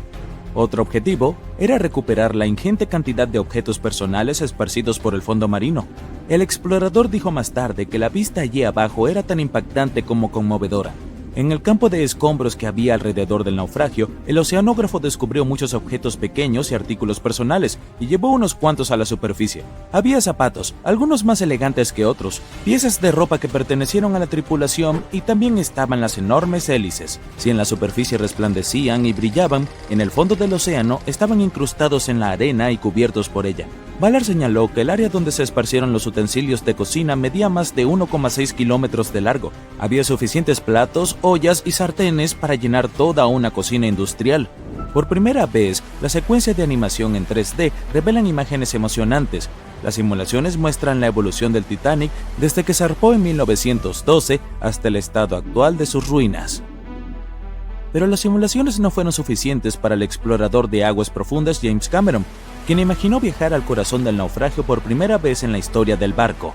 Otro objetivo era recuperar la ingente cantidad de objetos personales esparcidos por el fondo marino. El explorador dijo más tarde que la vista allí abajo era tan impactante como conmovedora. En el campo de escombros que había alrededor del naufragio, el oceanógrafo descubrió muchos objetos pequeños y artículos personales, y llevó unos cuantos a la superficie. Había zapatos, algunos más elegantes que otros, piezas de ropa que pertenecieron a la tripulación, y también estaban las enormes hélices. Si en la superficie resplandecían y brillaban, en el fondo del océano estaban incrustados en la arena y cubiertos por ella. Ballard señaló que el área donde se esparcieron los utensilios de cocina medía más de 1,6 kilómetros de largo. Había suficientes platos, ollas y sartenes para llenar toda una cocina industrial. Por primera vez, la secuencia de animación en 3D revelan imágenes emocionantes. Las simulaciones muestran la evolución del Titanic desde que zarpó en 1912 hasta el estado actual de sus ruinas. Pero las simulaciones no fueron suficientes para el explorador de aguas profundas James Cameron, quien imaginó viajar al corazón del naufragio por primera vez en la historia del barco.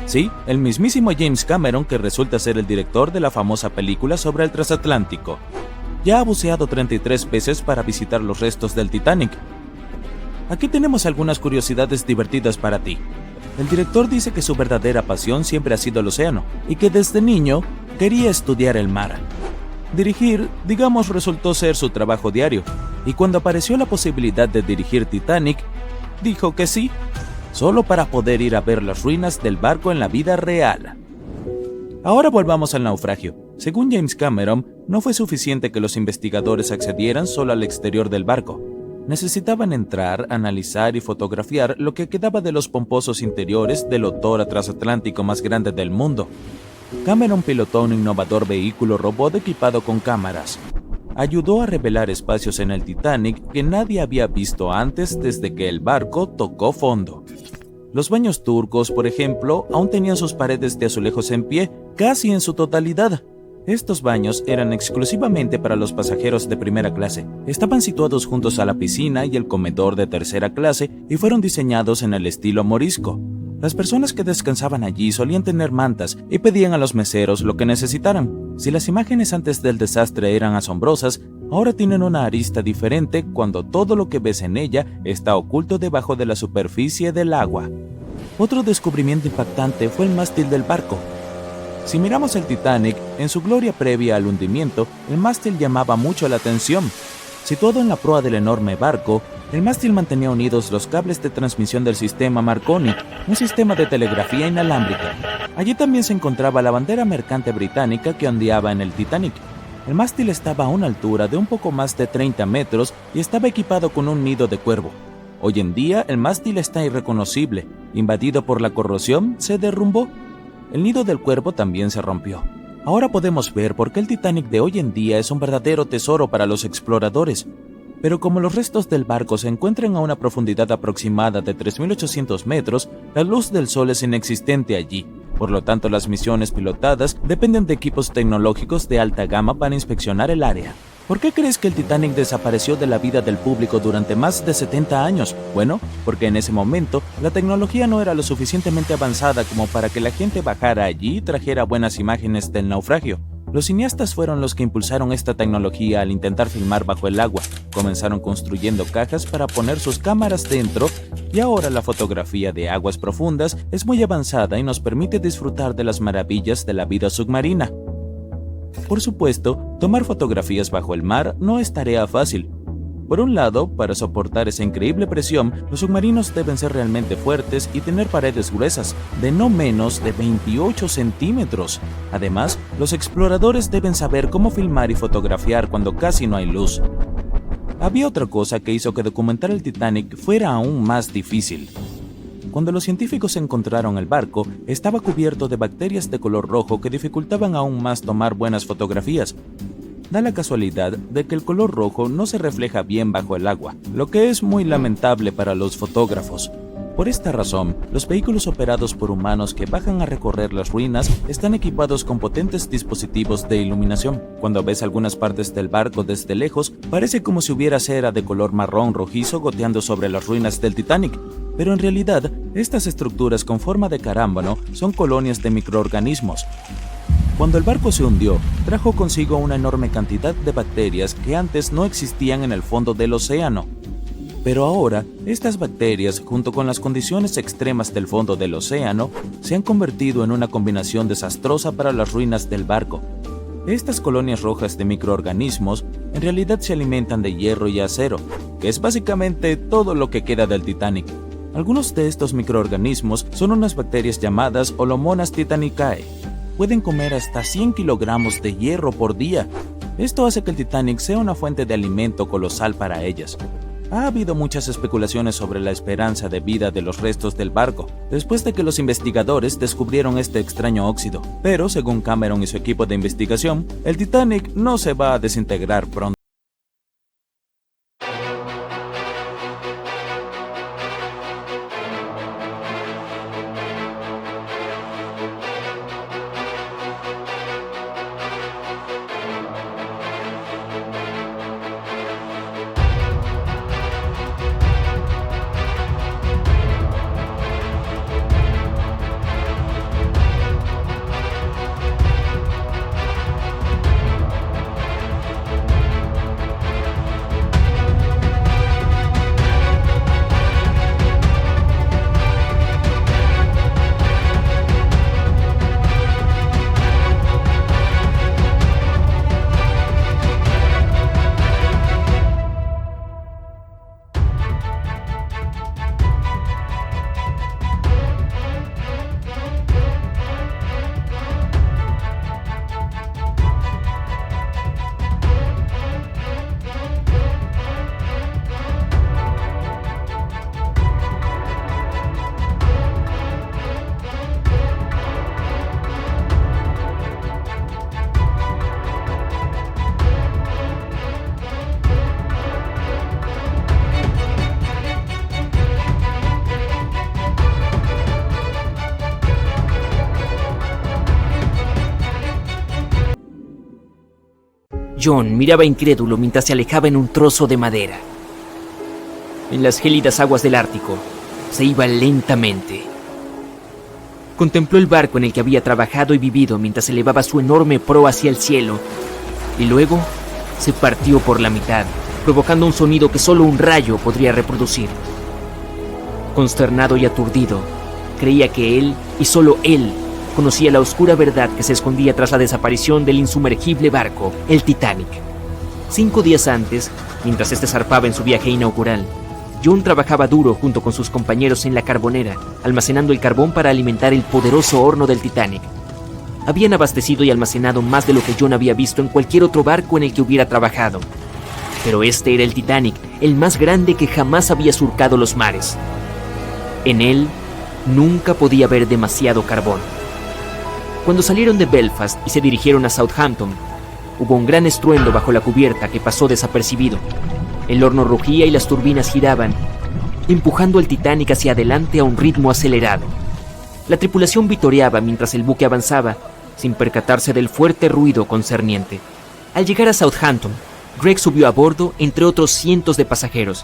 Sí, el mismísimo James Cameron, que resulta ser el director de la famosa película sobre el transatlántico. Ya ha buceado 33 veces para visitar los restos del Titanic. Aquí tenemos algunas curiosidades divertidas para ti. El director dice que su verdadera pasión siempre ha sido el océano, y que desde niño quería estudiar el mar. Dirigir, digamos, resultó ser su trabajo diario, y cuando apareció la posibilidad de dirigir Titanic, dijo que sí, solo para poder ir a ver las ruinas del barco en la vida real. Ahora volvamos al naufragio. Según James Cameron, no fue suficiente que los investigadores accedieran solo al exterior del barco. Necesitaban entrar, analizar y fotografiar lo que quedaba de los pomposos interiores del otrora transatlántico más grande del mundo. Cameron pilotó un innovador vehículo robot equipado con cámaras. Ayudó a revelar espacios en el Titanic que nadie había visto antes desde que el barco tocó fondo. Los baños turcos, por ejemplo, aún tenían sus paredes de azulejos en pie, casi en su totalidad. Estos baños eran exclusivamente para los pasajeros de primera clase. Estaban situados juntos a la piscina y el comedor de tercera clase y fueron diseñados en el estilo morisco. Las personas que descansaban allí solían tener mantas y pedían a los meseros lo que necesitaran. Si las imágenes antes del desastre eran asombrosas, ahora tienen una arista diferente cuando todo lo que ves en ella está oculto debajo de la superficie del agua. Otro descubrimiento impactante fue el mástil del barco. Si miramos el Titanic, en su gloria previa al hundimiento, el mástil llamaba mucho la atención. Situado en la proa del enorme barco, el mástil mantenía unidos los cables de transmisión del sistema Marconi, un sistema de telegrafía inalámbrica. Allí también se encontraba la bandera mercante británica que ondeaba en el Titanic. El mástil estaba a una altura de un poco más de 30 metros y estaba equipado con un nido de cuervo. Hoy en día, el mástil está irreconocible. Invadido por la corrosión, se derrumbó. El nido del cuervo también se rompió. Ahora podemos ver por qué el Titanic de hoy en día es un verdadero tesoro para los exploradores. Pero como los restos del barco se encuentran a una profundidad aproximada de 3.800 metros, la luz del sol es inexistente allí. Por lo tanto, las misiones pilotadas dependen de equipos tecnológicos de alta gama para inspeccionar el área. ¿Por qué crees que el Titanic desapareció de la vida del público durante más de 70 años? Bueno, porque en ese momento la tecnología no era lo suficientemente avanzada como para que la gente bajara allí y trajera buenas imágenes del naufragio. Los cineastas fueron los que impulsaron esta tecnología al intentar filmar bajo el agua. Comenzaron construyendo cajas para poner sus cámaras dentro y ahora la fotografía de aguas profundas es muy avanzada y nos permite disfrutar de las maravillas de la vida submarina. Por supuesto, tomar fotografías bajo el mar no es tarea fácil. Por un lado, para soportar esa increíble presión, los submarinos deben ser realmente fuertes y tener paredes gruesas, de no menos de 28 centímetros. Además, los exploradores deben saber cómo filmar y fotografiar cuando casi no hay luz. Había otra cosa que hizo que documentar el Titanic fuera aún más difícil. Cuando los científicos encontraron el barco, estaba cubierto de bacterias de color rojo que dificultaban aún más tomar buenas fotografías. Da la casualidad de que el color rojo no se refleja bien bajo el agua, lo que es muy lamentable para los fotógrafos. Por esta razón, los vehículos operados por humanos que bajan a recorrer las ruinas están equipados con potentes dispositivos de iluminación. Cuando ves algunas partes del barco desde lejos, parece como si hubiera cera de color marrón rojizo goteando sobre las ruinas del Titanic, pero en realidad, estas estructuras con forma de carámbano son colonias de microorganismos. Cuando el barco se hundió, trajo consigo una enorme cantidad de bacterias que antes no existían en el fondo del océano. Pero ahora, estas bacterias, junto con las condiciones extremas del fondo del océano, se han convertido en una combinación desastrosa para las ruinas del barco. Estas colonias rojas de microorganismos en realidad se alimentan de hierro y acero, que es básicamente todo lo que queda del Titanic. Algunos de estos microorganismos son unas bacterias llamadas Holomonas titanicae. Pueden comer hasta 100 kilogramos de hierro por día. Esto hace que el Titanic sea una fuente de alimento colosal para ellas. Ha habido muchas especulaciones sobre la esperanza de vida de los restos del barco, después de que los investigadores descubrieron este extraño óxido. Pero, según Cameron y su equipo de investigación, el Titanic no se va a desintegrar pronto. John miraba incrédulo mientras se alejaba en un trozo de madera. En las gélidas aguas del Ártico, se iba lentamente. Contempló el barco en el que había trabajado y vivido mientras elevaba su enorme proa hacia el cielo, y luego se partió por la mitad, provocando un sonido que solo un rayo podría reproducir. Consternado y aturdido, creía que él, y solo él, conocía la oscura verdad que se escondía tras la desaparición del insumergible barco, el Titanic. 5 días antes, mientras este zarpaba en su viaje inaugural, John trabajaba duro junto con sus compañeros en la carbonera, almacenando el carbón para alimentar el poderoso horno del Titanic. Habían abastecido y almacenado más de lo que John había visto en cualquier otro barco en el que hubiera trabajado. Pero este era el Titanic, el más grande que jamás había surcado los mares. En él, nunca podía haber demasiado carbón. Cuando salieron de Belfast y se dirigieron a Southampton, hubo un gran estruendo bajo la cubierta que pasó desapercibido. El horno rugía y las turbinas giraban, empujando al Titanic hacia adelante a un ritmo acelerado. La tripulación vitoreaba mientras el buque avanzaba, sin percatarse del fuerte ruido concerniente. Al llegar a Southampton, Greg subió a bordo entre otros cientos de pasajeros.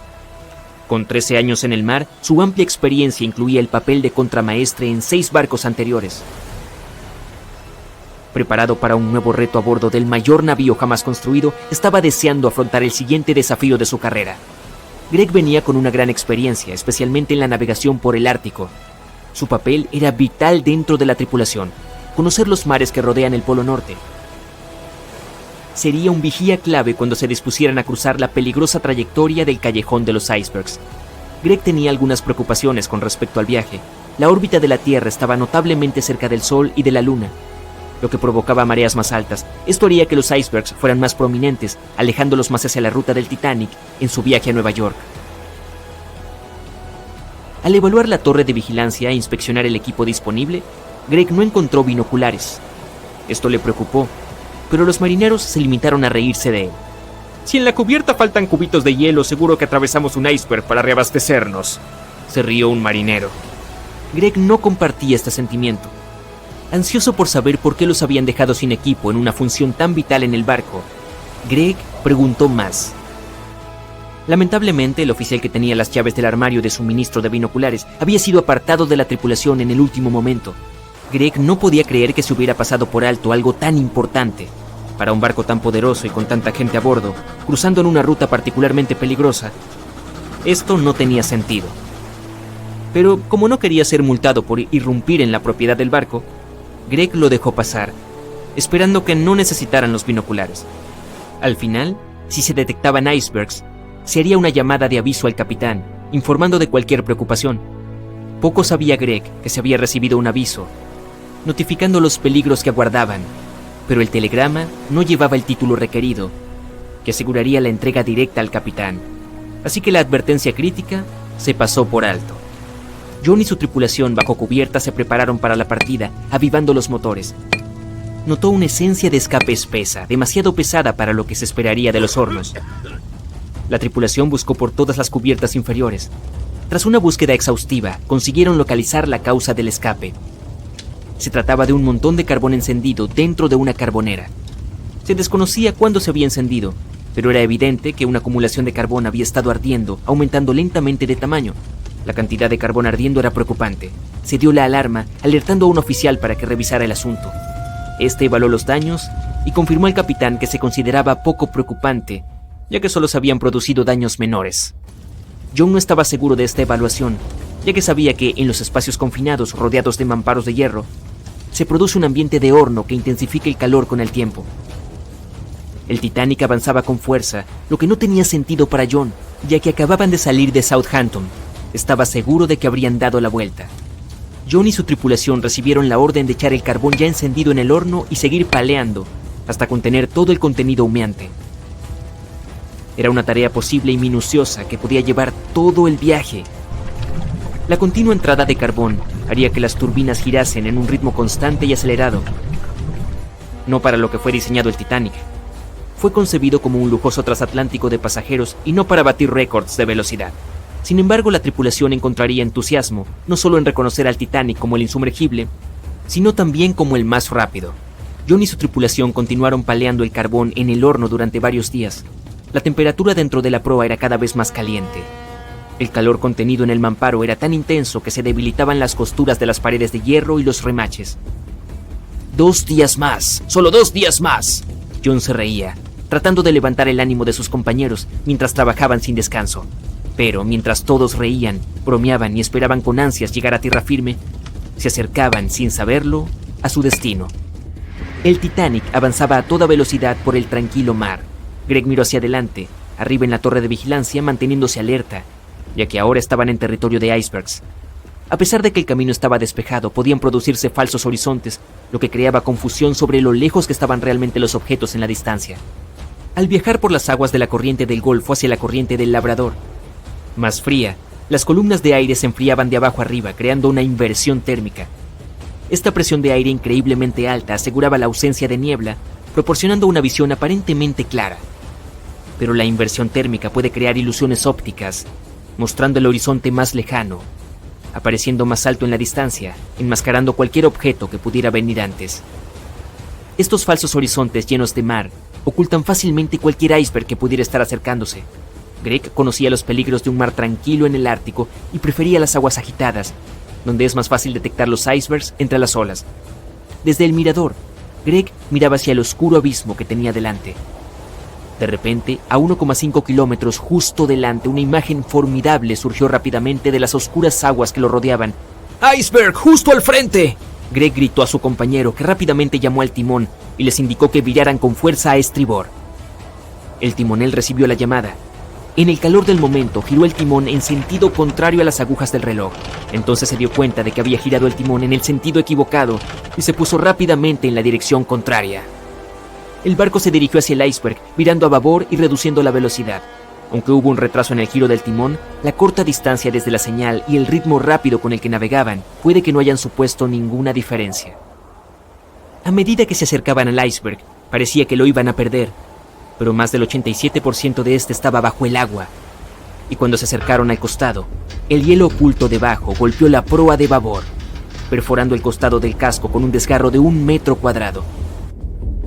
Con 13 años en el mar, su amplia experiencia incluía el papel de contramaestre en 6 barcos anteriores. Preparado para un nuevo reto a bordo del mayor navío jamás construido, estaba deseando afrontar el siguiente desafío de su carrera. Greg venía con una gran experiencia, especialmente en la navegación por el Ártico. Su papel era vital dentro de la tripulación, conocer los mares que rodean el Polo Norte. Sería un vigía clave cuando se dispusieran a cruzar la peligrosa trayectoria del Callejón de los Icebergs. Greg tenía algunas preocupaciones con respecto al viaje. La órbita de la Tierra estaba notablemente cerca del Sol y de la Luna, lo que provocaba mareas más altas. Esto haría que los icebergs fueran más prominentes, alejándolos más hacia la ruta del Titanic en su viaje a Nueva York. Al evaluar la torre de vigilancia e inspeccionar el equipo disponible, Greg no encontró binoculares. Esto le preocupó, pero los marineros se limitaron a reírse de él. Si en la cubierta faltan cubitos de hielo, seguro que atravesamos un iceberg para reabastecernos. se rió un marinero. Greg no compartía este sentimiento. Ansioso por saber por qué los habían dejado sin equipo en una función tan vital en el barco, Greg preguntó más. Lamentablemente, el oficial que tenía las llaves del armario de suministro de binoculares había sido apartado de la tripulación en el último momento. Greg no podía creer que se hubiera pasado por alto algo tan importante. Para un barco tan poderoso y con tanta gente a bordo, cruzando en una ruta particularmente peligrosa, esto no tenía sentido. Pero como no quería ser multado por irrumpir en la propiedad del barco, Greg lo dejó pasar, esperando que no necesitaran los binoculares. Al final, si se detectaban icebergs, se haría una llamada de aviso al capitán, informando de cualquier preocupación. Poco sabía Greg que se había recibido un aviso, notificando los peligros que aguardaban, pero el telegrama no llevaba el título requerido, que aseguraría la entrega directa al capitán. Así que la advertencia crítica se pasó por alto. John y su tripulación bajo cubierta se prepararon para la partida, avivando los motores. Notó una esencia de escape espesa, demasiado pesada para lo que se esperaría de los hornos. La tripulación buscó por todas las cubiertas inferiores. Tras una búsqueda exhaustiva, consiguieron localizar la causa del escape. Se trataba de un montón de carbón encendido dentro de una carbonera. Se desconocía cuándo se había encendido, pero era evidente que una acumulación de carbón había estado ardiendo, aumentando lentamente de tamaño. La cantidad de carbón ardiendo era preocupante. Se dio la alarma, alertando a un oficial para que revisara el asunto. Este evaluó los daños y confirmó al capitán que se consideraba poco preocupante, ya que solo se habían producido daños menores. John no estaba seguro de esta evaluación, ya que sabía que en los espacios confinados rodeados de mamparos de hierro, se produce un ambiente de horno que intensifica el calor con el tiempo. El Titanic avanzaba con fuerza, lo que no tenía sentido para John, ya que acababan de salir de Southampton. Estaba seguro de que habrían dado la vuelta. John y su tripulación recibieron la orden de echar el carbón ya encendido en el horno y seguir paleando, hasta contener todo el contenido humeante. Era una tarea posible y minuciosa que podía llevar todo el viaje. La continua entrada de carbón haría que las turbinas girasen en un ritmo constante y acelerado. No para lo que fue diseñado el Titanic. Fue concebido como un lujoso transatlántico de pasajeros y no para batir récords de velocidad. Sin embargo, la tripulación encontraría entusiasmo no solo en reconocer al Titanic como el insumergible, sino también como el más rápido. John y su tripulación continuaron paleando el carbón en el horno durante varios días. La temperatura dentro de la proa era cada vez más caliente. El calor contenido en el mamparo era tan intenso que se debilitaban las costuras de las paredes de hierro y los remaches. 2 días más, solo 2 días más. John se reía, tratando de levantar el ánimo de sus compañeros mientras trabajaban sin descanso. Pero mientras todos reían, bromeaban y esperaban con ansias llegar a tierra firme, se acercaban, sin saberlo, a su destino. El Titanic avanzaba a toda velocidad por el tranquilo mar. Greg miró hacia adelante, arriba en la torre de vigilancia, manteniéndose alerta, ya que ahora estaban en territorio de icebergs. A pesar de que el camino estaba despejado, podían producirse falsos horizontes, lo que creaba confusión sobre lo lejos que estaban realmente los objetos en la distancia. Al viajar por las aguas de la corriente del Golfo hacia la corriente del Labrador, más fría, las columnas de aire se enfriaban de abajo arriba, creando una inversión térmica. Esta presión de aire increíblemente alta aseguraba la ausencia de niebla, proporcionando una visión aparentemente clara. Pero la inversión térmica puede crear ilusiones ópticas, mostrando el horizonte más lejano, apareciendo más alto en la distancia, enmascarando cualquier objeto que pudiera venir antes. Estos falsos horizontes llenos de mar ocultan fácilmente cualquier iceberg que pudiera estar acercándose. Greg conocía los peligros de un mar tranquilo en el Ártico y prefería las aguas agitadas, donde es más fácil detectar los icebergs entre las olas. Desde el mirador, Greg miraba hacia el oscuro abismo que tenía delante. De repente, a 1,5 kilómetros justo delante, una imagen formidable surgió rápidamente de las oscuras aguas que lo rodeaban. ¡Iceberg, justo al frente!, Greg gritó a su compañero, que rápidamente llamó al timón y les indicó que viraran con fuerza a estribor. El timonel recibió la llamada. En el calor del momento, giró el timón en sentido contrario a las agujas del reloj. Entonces se dio cuenta de que había girado el timón en el sentido equivocado y se puso rápidamente en la dirección contraria. El barco se dirigió hacia el iceberg, virando a babor y reduciendo la velocidad. Aunque hubo un retraso en el giro del timón, la corta distancia desde la señal y el ritmo rápido con el que navegaban puede que no hayan supuesto ninguna diferencia. A medida que se acercaban al iceberg, parecía que lo iban a perder, pero más del 87% de este estaba bajo el agua. y cuando se acercaron al costado, el hielo oculto debajo golpeó la proa de babor, perforando el costado del casco con un desgarro de 1 metro cuadrado.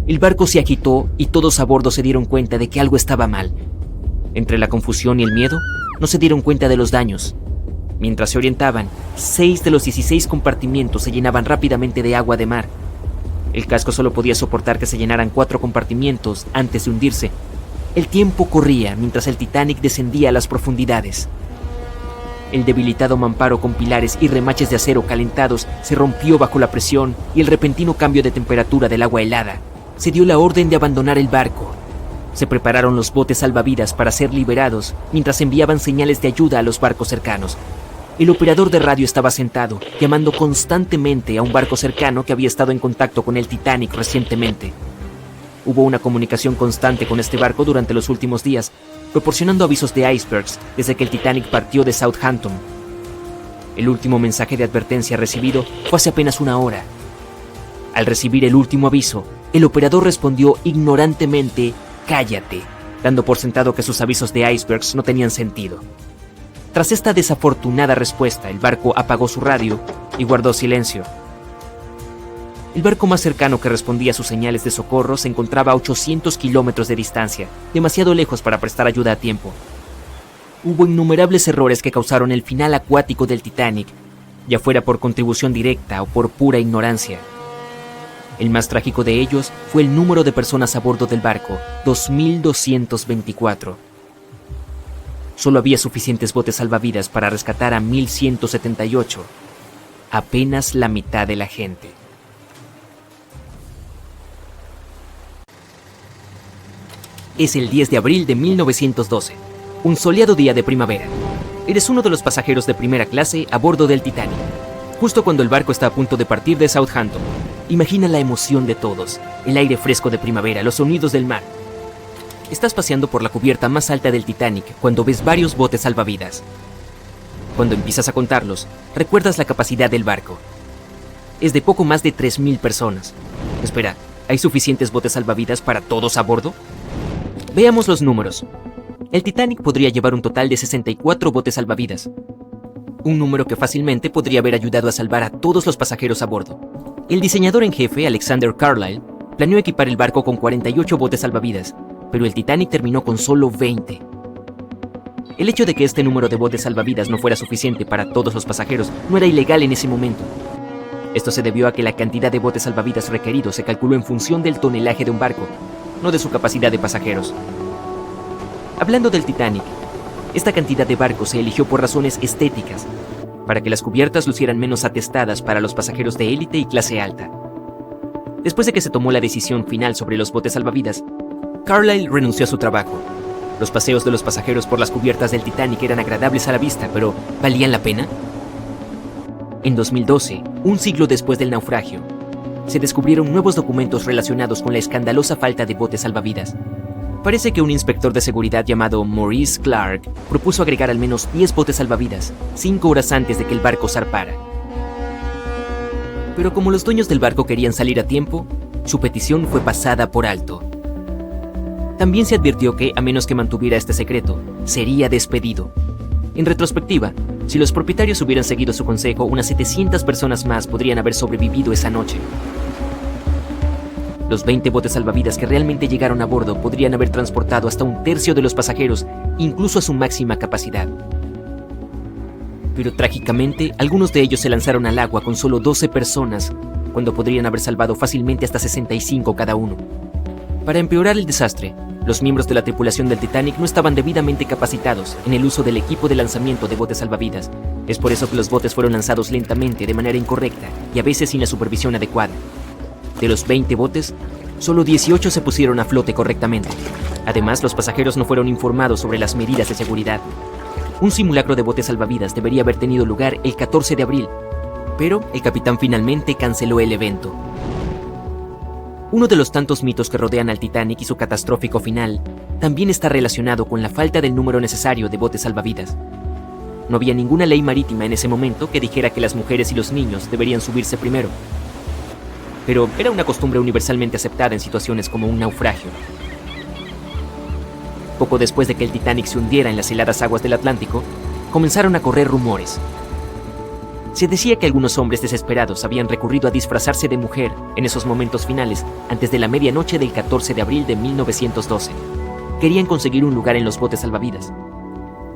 El barco se agitó y todos a bordo se dieron cuenta de que algo estaba mal. Entre la confusión y el miedo, no se dieron cuenta de los daños. Mientras se orientaban, 6 de los 16 compartimientos se llenaban rápidamente de agua de mar. El casco solo podía soportar que se llenaran 4 compartimientos antes de hundirse. El tiempo corría mientras el Titanic descendía a las profundidades. El debilitado mamparo con pilares y remaches de acero calentados se rompió bajo la presión y el repentino cambio de temperatura del agua helada. Se dio la orden de abandonar el barco. Se prepararon los botes salvavidas para ser liberados mientras enviaban señales de ayuda a los barcos cercanos. El operador de radio estaba sentado, llamando constantemente a un barco cercano que había estado en contacto con el Titanic recientemente. Hubo una comunicación constante con este barco durante los últimos días, proporcionando avisos de icebergs desde que el Titanic partió de Southampton. El último mensaje de advertencia recibido fue hace apenas 1 hora. Al recibir el último aviso, el operador respondió ignorantemente: «Cállate», dando por sentado que sus avisos de icebergs no tenían sentido. Tras esta desafortunada respuesta, el barco apagó su radio y guardó silencio. El barco más cercano que respondía a sus señales de socorro se encontraba a 800 kilómetros de distancia, demasiado lejos para prestar ayuda a tiempo. Hubo innumerables errores que causaron el final acuático del Titanic, ya fuera por contribución directa o por pura ignorancia. El más trágico de ellos fue el número de personas a bordo del barco, 2.224. Solo había suficientes botes salvavidas para rescatar a 1.178, apenas la mitad de la gente. Es el 10 de abril de 1912, un soleado día de primavera. Eres uno de los pasajeros de primera clase a bordo del Titanic. Justo cuando el barco está a punto de partir de Southampton, imagina la emoción de todos, el aire fresco de primavera, los sonidos del mar. Estás paseando por la cubierta más alta del Titanic cuando ves varios botes salvavidas. Cuando empiezas a contarlos, recuerdas la capacidad del barco. Es de poco más de 3.000 personas. Espera, ¿hay suficientes botes salvavidas para todos a bordo? Veamos los números. El Titanic podría llevar un total de 64 botes salvavidas. Un número que fácilmente podría haber ayudado a salvar a todos los pasajeros a bordo. El diseñador en jefe, Alexander Carlisle, planeó equipar el barco con 48 botes salvavidas, pero el Titanic terminó con solo 20. El hecho de que este número de botes salvavidas no fuera suficiente para todos los pasajeros no era ilegal en ese momento. Esto se debió a que la cantidad de botes salvavidas requeridos se calculó en función del tonelaje de un barco, no de su capacidad de pasajeros. Hablando del Titanic, esta cantidad de barcos se eligió por razones estéticas, para que las cubiertas lucieran menos atestadas para los pasajeros de élite y clase alta. Después de que se tomó la decisión final sobre los botes salvavidas, Carlisle renunció a su trabajo. Los paseos de los pasajeros por las cubiertas del Titanic eran agradables a la vista, pero ¿valían la pena? En 2012, un siglo después del naufragio, se descubrieron nuevos documentos relacionados con la escandalosa falta de botes salvavidas. Parece que un inspector de seguridad llamado Maurice Clark propuso agregar al menos 10 botes salvavidas 5 horas antes de que el barco zarpara. Pero como los dueños del barco querían salir a tiempo, su petición fue pasada por alto. También se advirtió que, a menos que mantuviera este secreto, sería despedido. En retrospectiva, si los propietarios hubieran seguido su consejo, unas 700 personas más podrían haber sobrevivido esa noche. Los 20 botes salvavidas que realmente llegaron a bordo podrían haber transportado hasta un tercio de los pasajeros, incluso a su máxima capacidad. Pero trágicamente, algunos de ellos se lanzaron al agua con solo 12 personas, cuando podrían haber salvado fácilmente hasta 65 cada uno. Para empeorar el desastre, los miembros de la tripulación del Titanic no estaban debidamente capacitados en el uso del equipo de lanzamiento de botes salvavidas. Es por eso que los botes fueron lanzados lentamente, de manera incorrecta y a veces sin la supervisión adecuada. De los 20 botes, solo 18 se pusieron a flote correctamente. Además, los pasajeros no fueron informados sobre las medidas de seguridad. Un simulacro de botes salvavidas debería haber tenido lugar el 14 de abril, pero el capitán finalmente canceló el evento. Uno de los tantos mitos que rodean al Titanic y su catastrófico final también está relacionado con la falta del número necesario de botes salvavidas. No había ninguna ley marítima en ese momento que dijera que las mujeres y los niños deberían subirse primero. Pero era una costumbre universalmente aceptada en situaciones como un naufragio. Poco después de que el Titanic se hundiera en las heladas aguas del Atlántico, comenzaron a correr rumores. Se decía que algunos hombres desesperados habían recurrido a disfrazarse de mujer en esos momentos finales antes de la medianoche del 14 de abril de 1912. Querían conseguir un lugar en los botes salvavidas.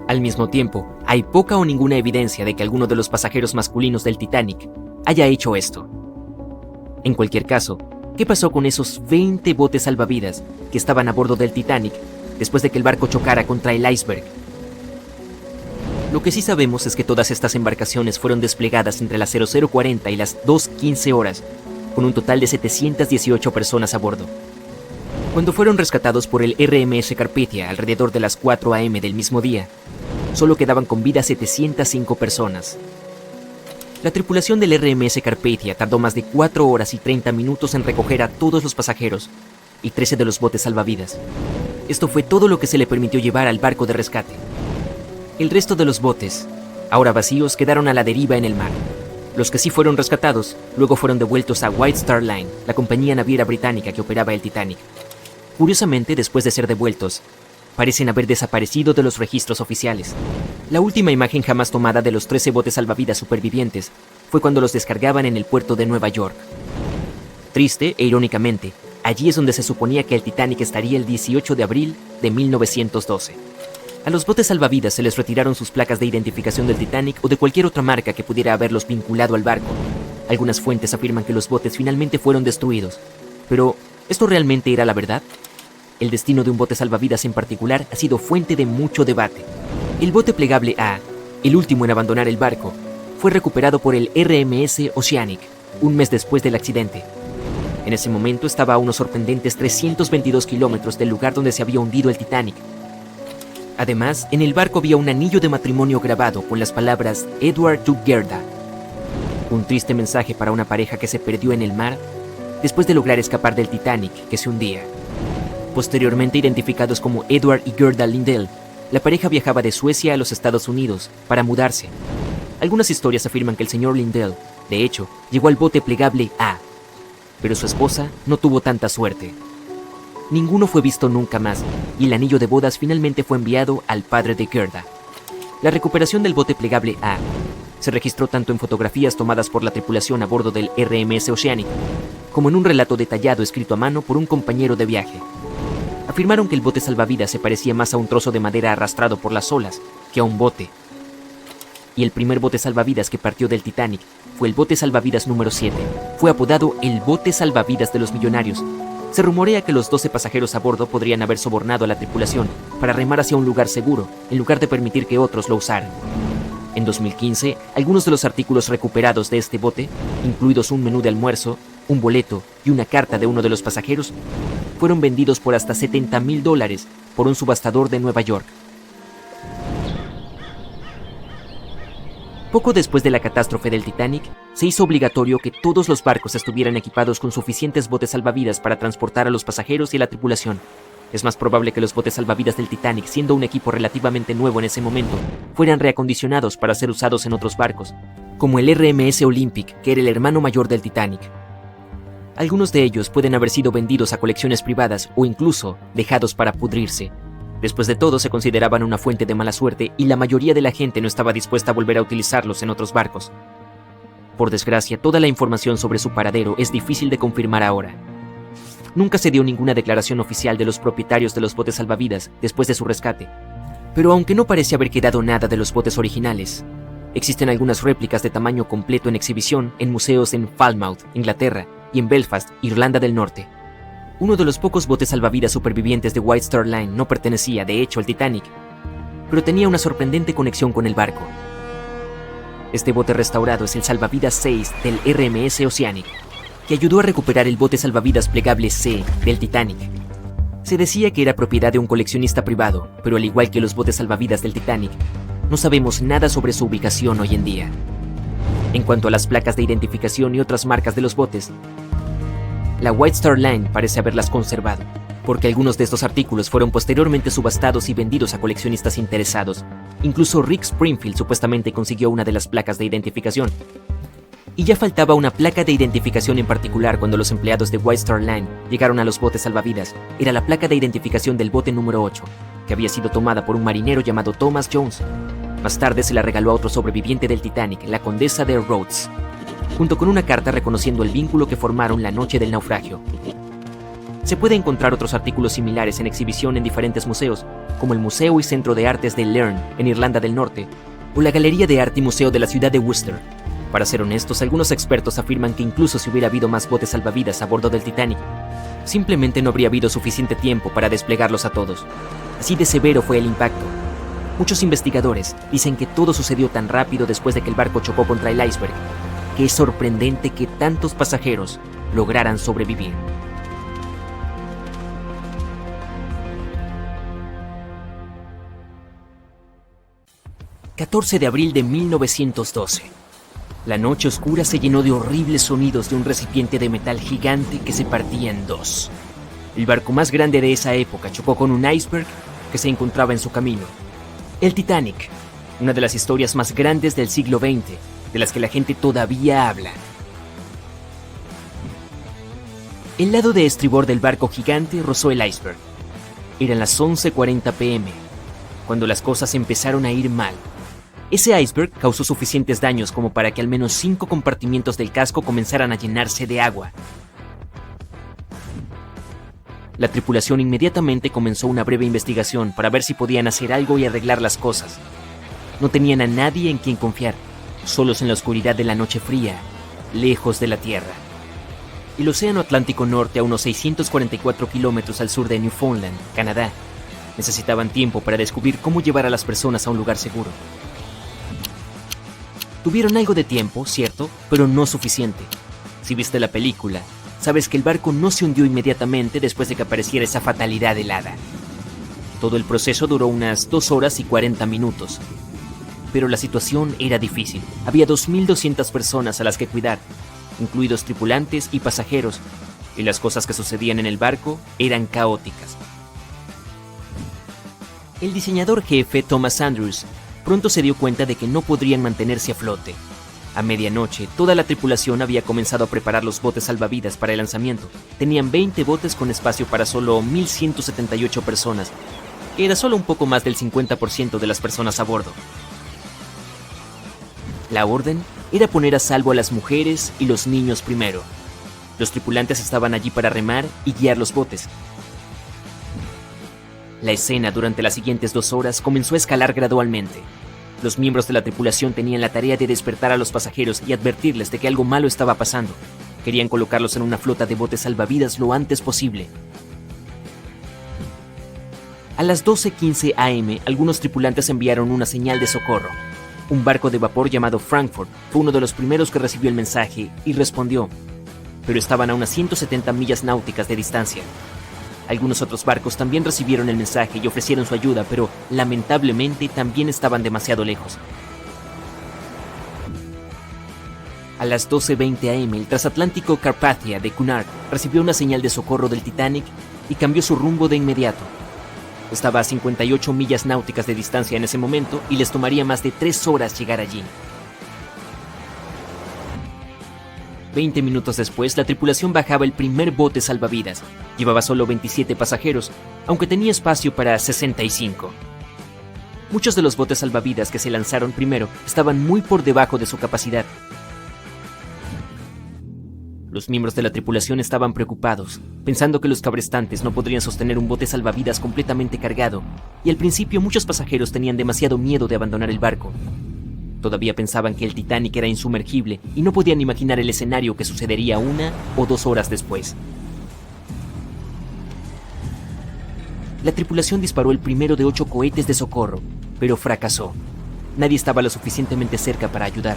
Al mismo tiempo, hay poca o ninguna evidencia de que alguno de los pasajeros masculinos del Titanic haya hecho esto. En cualquier caso, ¿qué pasó con esos 20 botes salvavidas que estaban a bordo del Titanic después de que el barco chocara contra el iceberg? Lo que sí sabemos es que todas estas embarcaciones fueron desplegadas entre las 00:40 y las 2:15 horas, con un total de 718 personas a bordo. Cuando fueron rescatados por el RMS Carpathia alrededor de las 4 a.m. del mismo día, solo quedaban con vida 705 personas. La tripulación del RMS Carpathia tardó más de 4 horas y 30 minutos en recoger a todos los pasajeros y 13 de los botes salvavidas. Esto fue todo lo que se le permitió llevar al barco de rescate. El resto de los botes, ahora vacíos, quedaron a la deriva en el mar. Los que sí fueron rescatados, luego fueron devueltos a White Star Line, la compañía naviera británica que operaba el Titanic. Curiosamente, después de ser devueltos, parecen haber desaparecido de los registros oficiales. La última imagen jamás tomada de los 13 botes salvavidas supervivientes fue cuando los descargaban en el puerto de Nueva York. Triste e irónicamente, allí es donde se suponía que el Titanic estaría el 18 de abril de 1912. A los botes salvavidas se les retiraron sus placas de identificación del Titanic o de cualquier otra marca que pudiera haberlos vinculado al barco. Algunas fuentes afirman que los botes finalmente fueron destruidos. Pero, ¿esto realmente era la verdad? El destino de un bote salvavidas en particular ha sido fuente de mucho debate. El bote plegable A, el último en abandonar el barco, fue recuperado por el RMS Oceanic, un mes después del accidente. En ese momento estaba a unos sorprendentes 322 kilómetros del lugar donde se había hundido el Titanic. Además, en el barco había un anillo de matrimonio grabado con las palabras Edward to Gerda. Un triste mensaje para una pareja que se perdió en el mar después de lograr escapar del Titanic que se hundía. Posteriormente identificados como Edward y Gerda Lindell, la pareja viajaba de Suecia a los Estados Unidos para mudarse. Algunas historias afirman que el señor Lindell, de hecho, llegó al bote plegable A, pero su esposa no tuvo tanta suerte. Ninguno fue visto nunca más, y el anillo de bodas finalmente fue enviado al padre de Gerda. La recuperación del bote plegable A se registró tanto en fotografías tomadas por la tripulación a bordo del RMS Oceanic, como en un relato detallado escrito a mano por un compañero de viaje. Afirmaron que el bote salvavidas se parecía más a un trozo de madera arrastrado por las olas que a un bote. Y el primer bote salvavidas que partió del Titanic fue el bote salvavidas número 7. Fue apodado el bote salvavidas de los millonarios. Se rumorea que los 12 pasajeros a bordo podrían haber sobornado a la tripulación para remar hacia un lugar seguro, en lugar de permitir que otros lo usaran. En 2015, algunos de los artículos recuperados de este bote, incluidos un menú de almuerzo, un boleto y una carta de uno de los pasajeros, fueron vendidos por hasta $70,000 por un subastador de Nueva York. Poco después de la catástrofe del Titanic, se hizo obligatorio que todos los barcos estuvieran equipados con suficientes botes salvavidas para transportar a los pasajeros y a la tripulación. Es más probable que los botes salvavidas del Titanic, siendo un equipo relativamente nuevo en ese momento, fueran reacondicionados para ser usados en otros barcos, como el RMS Olympic, que era el hermano mayor del Titanic. Algunos de ellos pueden haber sido vendidos a colecciones privadas o incluso dejados para pudrirse. Después de todo, se consideraban una fuente de mala suerte y la mayoría de la gente no estaba dispuesta a volver a utilizarlos en otros barcos. Por desgracia, toda la información sobre su paradero es difícil de confirmar ahora. Nunca se dio ninguna declaración oficial de los propietarios de los botes salvavidas después de su rescate. Pero aunque no parece haber quedado nada de los botes originales, existen algunas réplicas de tamaño completo en exhibición en museos en Falmouth, Inglaterra, y en Belfast, Irlanda del Norte. Uno de los pocos botes salvavidas supervivientes de White Star Line no pertenecía, de hecho, al Titanic, pero tenía una sorprendente conexión con el barco. Este bote restaurado es el salvavidas 6 del RMS Oceanic, que ayudó a recuperar el bote salvavidas plegable C del Titanic. Se decía que era propiedad de un coleccionista privado, pero al igual que los botes salvavidas del Titanic, no sabemos nada sobre su ubicación hoy en día. En cuanto a las placas de identificación y otras marcas de los botes, la White Star Line parece haberlas conservado, porque algunos de estos artículos fueron posteriormente subastados y vendidos a coleccionistas interesados. Incluso Rick Springfield supuestamente consiguió una de las placas de identificación. Y ya faltaba una placa de identificación en particular cuando los empleados de White Star Line llegaron a los botes salvavidas. Era la placa de identificación del bote número 8, que había sido tomada por un marinero llamado Thomas Jones. Más tarde se la regaló a otro sobreviviente del Titanic, la condesa de Rhodes, junto con una carta reconociendo el vínculo que formaron la noche del naufragio. Se puede encontrar otros artículos similares en exhibición en diferentes museos, como el Museo y Centro de Artes de Learn, en Irlanda del Norte, o la Galería de Arte y Museo de la ciudad de Worcester. Para ser honestos, algunos expertos afirman que incluso si hubiera habido más botes salvavidas a bordo del Titanic, simplemente no habría habido suficiente tiempo para desplegarlos a todos. Así de severo fue el impacto. Muchos investigadores dicen que todo sucedió tan rápido después de que el barco chocó contra el iceberg, que es sorprendente que tantos pasajeros lograran sobrevivir. ...14 de abril de 1912... La noche oscura se llenó de horribles sonidos de un recipiente de metal gigante que se partía en dos. El barco más grande de esa época chocó con un iceberg que se encontraba en su camino. El Titanic, una de las historias más grandes del siglo XX, de las que la gente todavía habla. El lado de estribor del barco gigante rozó el iceberg. Eran las 11:40 p.m., cuando las cosas empezaron a ir mal. Ese iceberg causó suficientes daños como para que al menos 5 compartimientos del casco comenzaran a llenarse de agua. La tripulación inmediatamente comenzó una breve investigación para ver si podían hacer algo y arreglar las cosas. No tenían a nadie en quien confiar, solos en la oscuridad de la noche fría, lejos de la tierra. El Océano Atlántico Norte, a unos 644 kilómetros al sur de Newfoundland, Canadá, necesitaban tiempo para descubrir cómo llevar a las personas a un lugar seguro. Tuvieron algo de tiempo, cierto, pero no suficiente. Si viste la película, sabes que el barco no se hundió inmediatamente después de que apareciera esa fatalidad helada. Todo el proceso duró unas 2 horas y 40 minutos. Pero la situación era difícil. Había 2.200 personas a las que cuidar, incluidos tripulantes y pasajeros, y las cosas que sucedían en el barco eran caóticas. El diseñador jefe, Thomas Andrews, pronto se dio cuenta de que no podrían mantenerse a flote. A medianoche, toda la tripulación había comenzado a preparar los botes salvavidas para el lanzamiento. Tenían 20 botes con espacio para solo 1.178 personas, que era solo un poco más del 50% de las personas a bordo. La orden era poner a salvo a las mujeres y los niños primero. Los tripulantes estaban allí para remar y guiar los botes. La escena durante las siguientes 2 horas comenzó a escalar gradualmente. Los miembros de la tripulación tenían la tarea de despertar a los pasajeros y advertirles de que algo malo estaba pasando. Querían colocarlos en una flota de botes salvavidas lo antes posible. A las 12:15 am, algunos tripulantes enviaron una señal de socorro. Un barco de vapor llamado Frankfurt fue uno de los primeros que recibió el mensaje y respondió, pero estaban a unas 170 millas náuticas de distancia. Algunos otros barcos también recibieron el mensaje y ofrecieron su ayuda, pero lamentablemente también estaban demasiado lejos. A las 12:20 am, el transatlántico Carpathia de Cunard recibió una señal de socorro del Titanic y cambió su rumbo de inmediato. Estaba a 58 millas náuticas de distancia en ese momento y les tomaría más de 3 horas llegar allí. 20 minutos después, la tripulación bajaba el primer bote salvavidas. Llevaba solo 27 pasajeros, aunque tenía espacio para 65. Muchos de los botes salvavidas que se lanzaron primero estaban muy por debajo de su capacidad. Los miembros de la tripulación estaban preocupados, pensando que los cabrestantes no podrían sostener un bote salvavidas completamente cargado, y al principio muchos pasajeros tenían demasiado miedo de abandonar el barco. Todavía pensaban que el Titanic era insumergible y no podían imaginar el escenario que sucedería 1 o 2 horas después. La tripulación disparó el primero de 8 cohetes de socorro, pero fracasó. Nadie estaba lo suficientemente cerca para ayudar.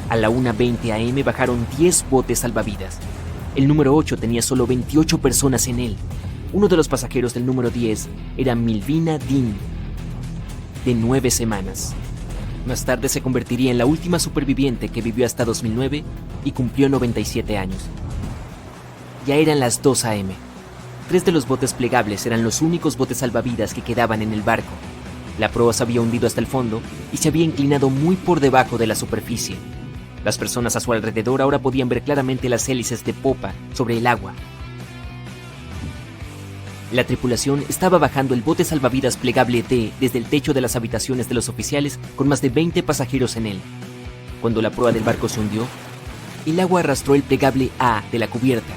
A la 1:20 am bajaron 10 botes salvavidas. El número 8 tenía solo 28 personas en él. Uno de los pasajeros del número 10 era Milvina Dean, de 9 semanas. Más tarde se convertiría en la última superviviente que vivió hasta 2009 y cumplió 97 años. Ya eran las 2 am. 3 de los botes plegables eran los únicos botes salvavidas que quedaban en el barco. La proa se había hundido hasta el fondo y se había inclinado muy por debajo de la superficie. Las personas a su alrededor ahora podían ver claramente las hélices de popa sobre el agua. La tripulación estaba bajando el bote salvavidas plegable D desde el techo de las habitaciones de los oficiales con más de 20 pasajeros en él. Cuando la proa del barco se hundió, el agua arrastró el plegable A de la cubierta.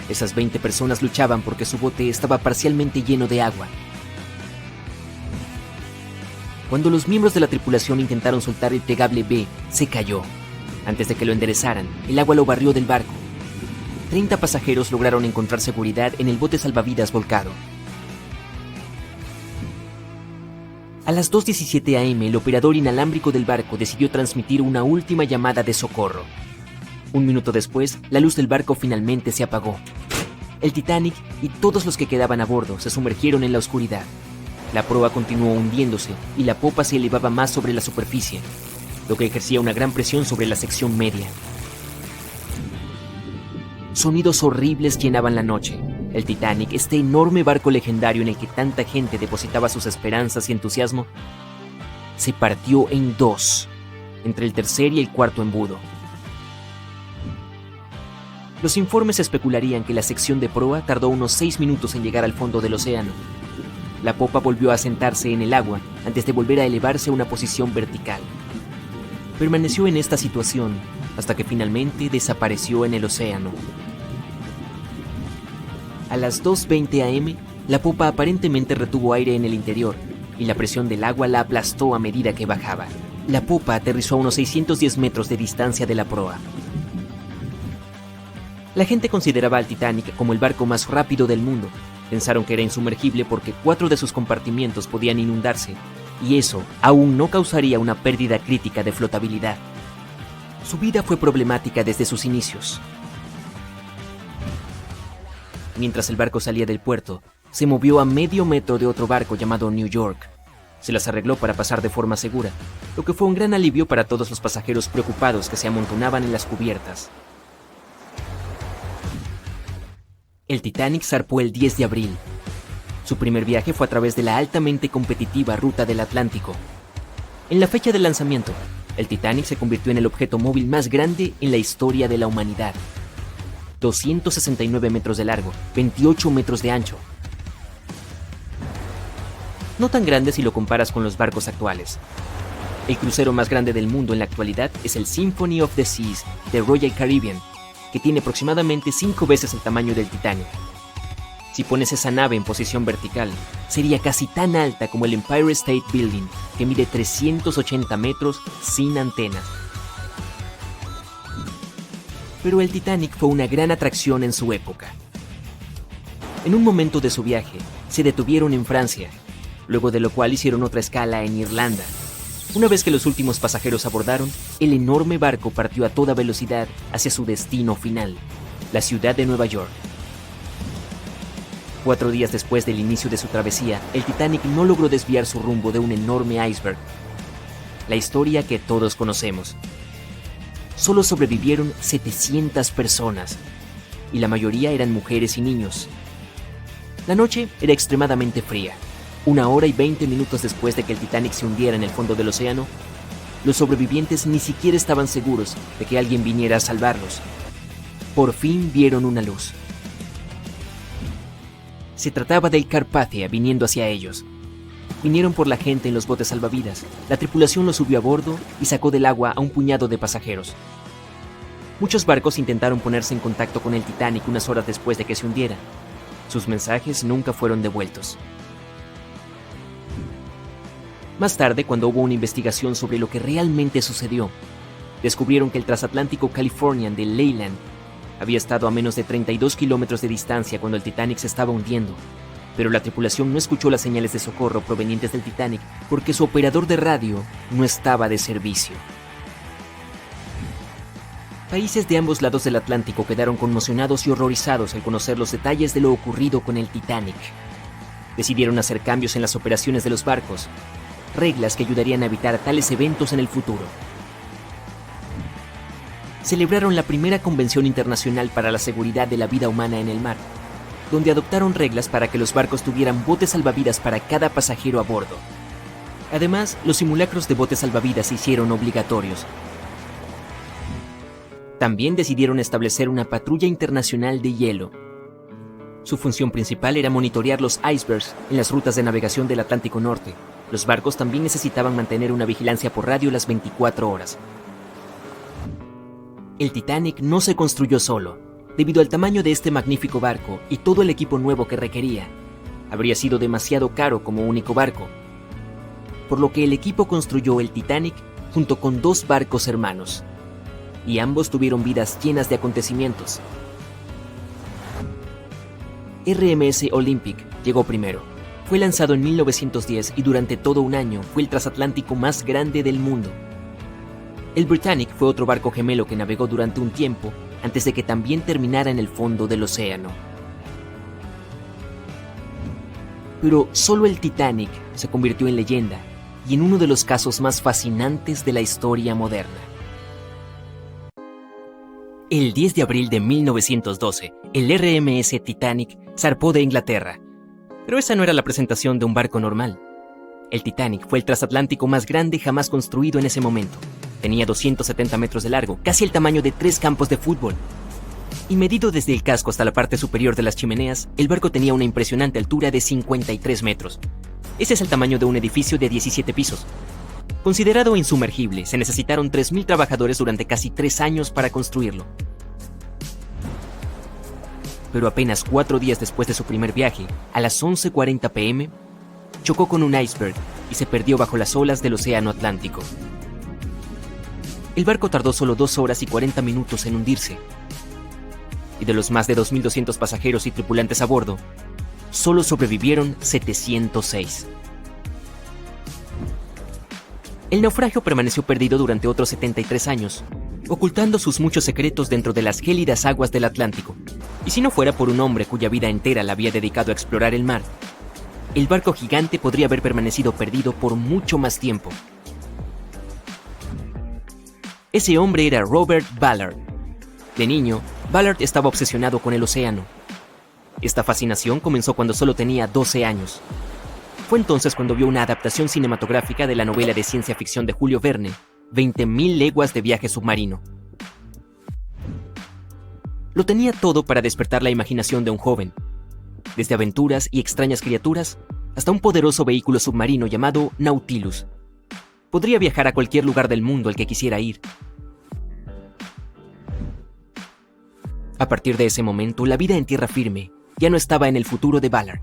Esas 20 personas luchaban porque su bote estaba parcialmente lleno de agua. Cuando los miembros de la tripulación intentaron soltar el plegable B, se cayó. Antes de que lo enderezaran, el agua lo barrió del barco. 30 pasajeros lograron encontrar seguridad en el bote salvavidas volcado. A las 2:17 a.m., el operador inalámbrico del barco decidió transmitir una última llamada de socorro. Un minuto después, la luz del barco finalmente se apagó. El Titanic y todos los que quedaban a bordo se sumergieron en la oscuridad. La proa continuó hundiéndose y la popa se elevaba más sobre la superficie, lo que ejercía una gran presión sobre la sección media. Sonidos horribles llenaban la noche. El Titanic, este enorme barco legendario en el que tanta gente depositaba sus esperanzas y entusiasmo, se partió en dos, entre el tercer y el cuarto embudo. Los informes especularían que la sección de proa tardó unos 6 minutos en llegar al fondo del océano. La popa volvió a sentarse en el agua antes de volver a elevarse a una posición vertical. Permaneció en esta situación hasta que finalmente desapareció en el océano. A las 2:20 a.m., la popa aparentemente retuvo aire en el interior y la presión del agua la aplastó a medida que bajaba. La popa aterrizó a unos 610 metros de distancia de la proa. La gente consideraba al Titanic como el barco más rápido del mundo. Pensaron que era insumergible porque 4 de sus compartimientos podían inundarse, y eso aún no causaría una pérdida crítica de flotabilidad. Su vida fue problemática desde sus inicios. Mientras el barco salía del puerto, se movió a medio metro de otro barco llamado New York. Se las arregló para pasar de forma segura, lo que fue un gran alivio para todos los pasajeros preocupados que se amontonaban en las cubiertas. El Titanic zarpó el 10 de abril. Su primer viaje fue a través de la altamente competitiva ruta del Atlántico. En la fecha del lanzamiento, el Titanic se convirtió en el objeto móvil más grande en la historia de la humanidad. 269 metros de largo, 28 metros de ancho. No tan grande si lo comparas con los barcos actuales. El crucero más grande del mundo en la actualidad es el Symphony of the Seas de Royal Caribbean, que tiene aproximadamente 5 veces el tamaño del Titanic. Si pones esa nave en posición vertical, sería casi tan alta como el Empire State Building, que mide 380 metros sin antenas. Pero el Titanic fue una gran atracción en su época. En un momento de su viaje, se detuvieron en Francia, luego de lo cual hicieron otra escala en Irlanda. Una vez que los últimos pasajeros abordaron, el enorme barco partió a toda velocidad hacia su destino final, la ciudad de Nueva York. 4 días después del inicio de su travesía, el Titanic no logró desviar su rumbo de un enorme iceberg. La historia que todos conocemos. Solo sobrevivieron 700 personas, y la mayoría eran mujeres y niños. La noche era extremadamente fría. 1 hora y 20 minutos después de que el Titanic se hundiera en el fondo del océano, los sobrevivientes ni siquiera estaban seguros de que alguien viniera a salvarlos. Por fin vieron una luz. Se trataba del Carpathia viniendo hacia ellos. Vinieron por la gente en los botes salvavidas. La tripulación los subió a bordo y sacó del agua a un puñado de pasajeros. Muchos barcos intentaron ponerse en contacto con el Titanic unas horas después de que se hundiera. Sus mensajes nunca fueron devueltos. Más tarde, cuando hubo una investigación sobre lo que realmente sucedió, descubrieron que el transatlántico Californian de Leyland había estado a menos de 32 kilómetros de distancia cuando el Titanic se estaba hundiendo, pero la tripulación no escuchó las señales de socorro provenientes del Titanic porque su operador de radio no estaba de servicio. Países de ambos lados del Atlántico quedaron conmocionados y horrorizados al conocer los detalles de lo ocurrido con el Titanic. Decidieron hacer cambios en las operaciones de los barcos, reglas que ayudarían a evitar tales eventos en el futuro. Celebraron la primera Convención Internacional para la Seguridad de la Vida Humana en el Mar, donde adoptaron reglas para que los barcos tuvieran botes salvavidas para cada pasajero a bordo. Además, los simulacros de botes salvavidas se hicieron obligatorios. También decidieron establecer una patrulla internacional de hielo. Su función principal era monitorear los icebergs en las rutas de navegación del Atlántico Norte. Los barcos también necesitaban mantener una vigilancia por radio las 24 horas. El Titanic no se construyó solo. Debido al tamaño de este magnífico barco y todo el equipo nuevo que requería, habría sido demasiado caro como único barco, por lo que el equipo construyó el Titanic junto con 2 barcos hermanos, y ambos tuvieron vidas llenas de acontecimientos. RMS Olympic llegó primero. Fue lanzado en 1910 y durante todo un año fue el transatlántico más grande del mundo. El Britannic fue otro barco gemelo que navegó durante un tiempo antes de que también terminara en el fondo del océano. Pero solo el Titanic se convirtió en leyenda y en uno de los casos más fascinantes de la historia moderna. El 10 de abril de 1912, el RMS Titanic zarpó de Inglaterra. Pero esa no era la presentación de un barco normal. El Titanic fue el transatlántico más grande jamás construido en ese momento. Tenía 270 metros de largo, casi el tamaño de 3 campos de fútbol. Y medido desde el casco hasta la parte superior de las chimeneas, el barco tenía una impresionante altura de 53 metros. Ese es el tamaño de un edificio de 17 pisos. Considerado insumergible, se necesitaron 3.000 trabajadores durante casi 3 años para construirlo. Pero apenas 4 días después de su primer viaje, a las 11:40 p.m., chocó con un iceberg y se perdió bajo las olas del océano Atlántico. El barco tardó solo 2 horas y 40 minutos en hundirse. Y de los más de 2.200 pasajeros y tripulantes a bordo, solo sobrevivieron 706. El naufragio permaneció perdido durante otros 73 años, ocultando sus muchos secretos dentro de las gélidas aguas del Atlántico. Y si no fuera por un hombre cuya vida entera la había dedicado a explorar el mar, el barco gigante podría haber permanecido perdido por mucho más tiempo. Ese hombre era Robert Ballard. De niño, Ballard estaba obsesionado con el océano. Esta fascinación comenzó cuando solo tenía 12 años. Fue entonces cuando vio una adaptación cinematográfica de la novela de ciencia ficción de Julio Verne, 20.000 leguas de viaje submarino. Lo tenía todo para despertar la imaginación de un joven, desde aventuras y extrañas criaturas hasta un poderoso vehículo submarino llamado Nautilus. Podría viajar a cualquier lugar del mundo al que quisiera ir. A partir de ese momento, la vida en tierra firme ya no estaba en el futuro de Ballard.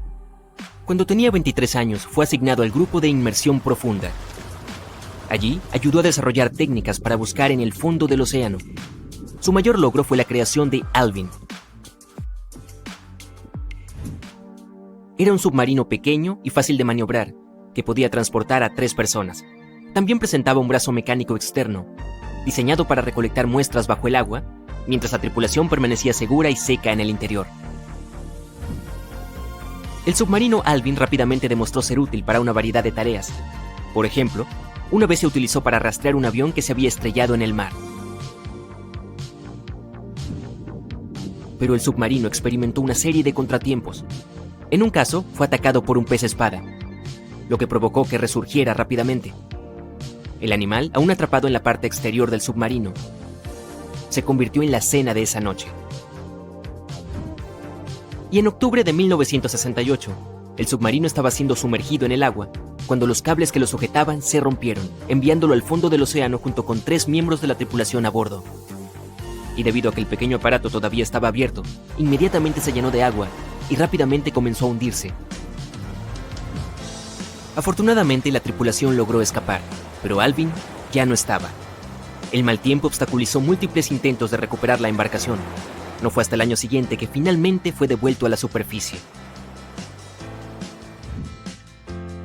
Cuando tenía 23 años, fue asignado al grupo de inmersión profunda. Allí, ayudó a desarrollar técnicas para buscar en el fondo del océano. Su mayor logro fue la creación de Alvin. Era un submarino pequeño y fácil de maniobrar, que podía transportar a 3 personas. También presentaba un brazo mecánico externo, diseñado para recolectar muestras bajo el agua, mientras la tripulación permanecía segura y seca en el interior. El submarino Alvin rápidamente demostró ser útil para una variedad de tareas. Por ejemplo, una vez se utilizó para rastrear un avión que se había estrellado en el mar. Pero el submarino experimentó una serie de contratiempos. En un caso, fue atacado por un pez espada, lo que provocó que resurgiera rápidamente. El animal, aún atrapado en la parte exterior del submarino, se convirtió en la cena de esa noche. Y en octubre de 1968, el submarino estaba siendo sumergido en el agua cuando los cables que lo sujetaban se rompieron, enviándolo al fondo del océano junto con 3 miembros de la tripulación a bordo. Y debido a que el pequeño aparato todavía estaba abierto, inmediatamente se llenó de agua y rápidamente comenzó a hundirse. Afortunadamente, la tripulación logró escapar, pero Alvin ya no estaba. El mal tiempo obstaculizó múltiples intentos de recuperar la embarcación. No fue hasta el año siguiente que finalmente fue devuelto a la superficie.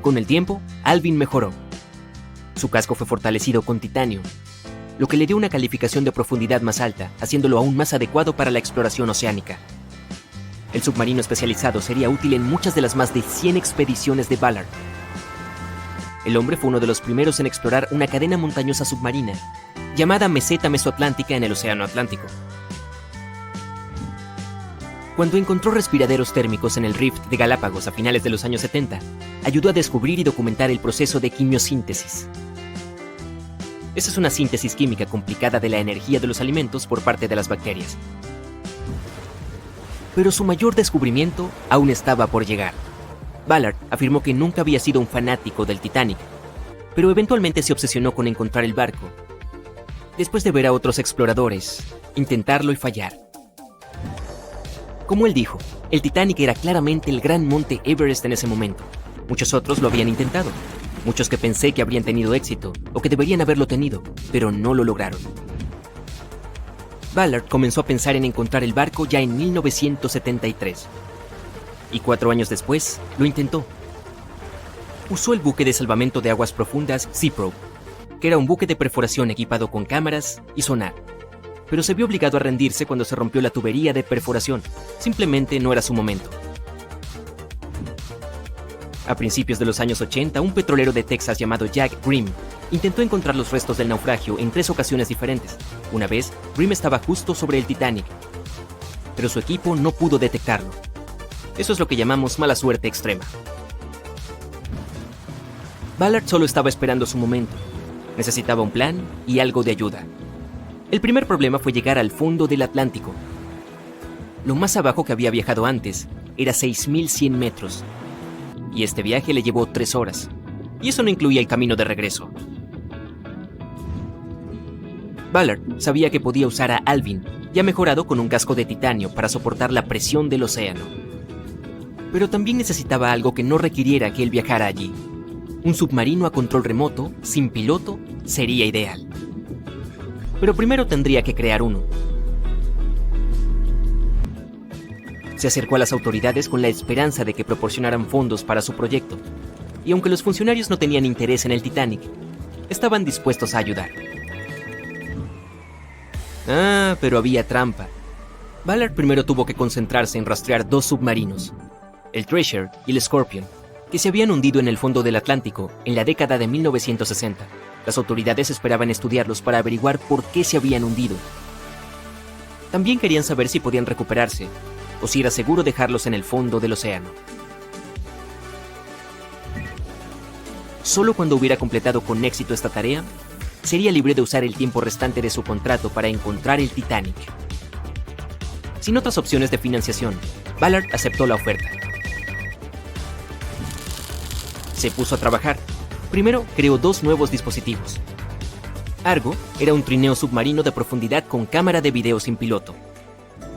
Con el tiempo, Alvin mejoró. Su casco fue fortalecido con titanio, lo que le dio una calificación de profundidad más alta, haciéndolo aún más adecuado para la exploración oceánica. El submarino especializado sería útil en muchas de las más de 100 expediciones de Ballard. El hombre fue uno de los primeros en explorar una cadena montañosa submarina, llamada Meseta Mesoatlántica en el Océano Atlántico. Cuando encontró respiraderos térmicos en el Rift de Galápagos a finales de los años 70, ayudó a descubrir y documentar el proceso de quimiosíntesis. Esa es una síntesis química complicada de la energía de los alimentos por parte de las bacterias. Pero su mayor descubrimiento aún estaba por llegar. Ballard afirmó que nunca había sido un fanático del Titanic, pero eventualmente se obsesionó con encontrar el barco, después de ver a otros exploradores intentarlo y fallar. Como él dijo, el Titanic era claramente el gran monte Everest en ese momento. Muchos otros lo habían intentado, muchos que pensé que habrían tenido éxito o que deberían haberlo tenido, pero no lo lograron. Ballard comenzó a pensar en encontrar el barco ya en 1973. Y 4 años después, lo intentó. Usó el buque de salvamento de aguas profundas Seaprobe, que era un buque de perforación equipado con cámaras y sonar. Pero se vio obligado a rendirse cuando se rompió la tubería de perforación. Simplemente no era su momento. A principios de los años 80, un petrolero de Texas llamado Jack Grimm intentó encontrar los restos del naufragio en 3 ocasiones diferentes. Una vez, Grimm estaba justo sobre el Titanic, pero su equipo no pudo detectarlo. Eso es lo que llamamos mala suerte extrema. Ballard solo estaba esperando su momento. Necesitaba un plan y algo de ayuda. El primer problema fue llegar al fondo del Atlántico. Lo más abajo que había viajado antes era 6.100 metros, y este viaje le llevó 3 horas, y eso no incluía el camino de regreso. Ballard sabía que podía usar a Alvin, ya mejorado con un casco de titanio para soportar la presión del océano. Pero también necesitaba algo que no requiriera que él viajara allí. Un submarino a control remoto, sin piloto, sería ideal. Pero primero tendría que crear uno. Se acercó a las autoridades con la esperanza de que proporcionaran fondos para su proyecto, y aunque los funcionarios no tenían interés en el Titanic, estaban dispuestos a ayudar. Pero había trampa. Ballard primero tuvo que concentrarse en rastrear 2 submarinos, el Treasure y el Scorpion, que se habían hundido en el fondo del Atlántico en la década de 1960. Las autoridades esperaban estudiarlos para averiguar por qué se habían hundido. También querían saber si podían recuperarse, o si era seguro dejarlos en el fondo del océano. Solo cuando hubiera completado con éxito esta tarea, sería libre de usar el tiempo restante de su contrato para encontrar el Titanic. Sin otras opciones de financiación, Ballard aceptó la oferta. Se puso a trabajar. Primero, creó 2 nuevos dispositivos. Argo era un trineo submarino de profundidad con cámara de video sin piloto.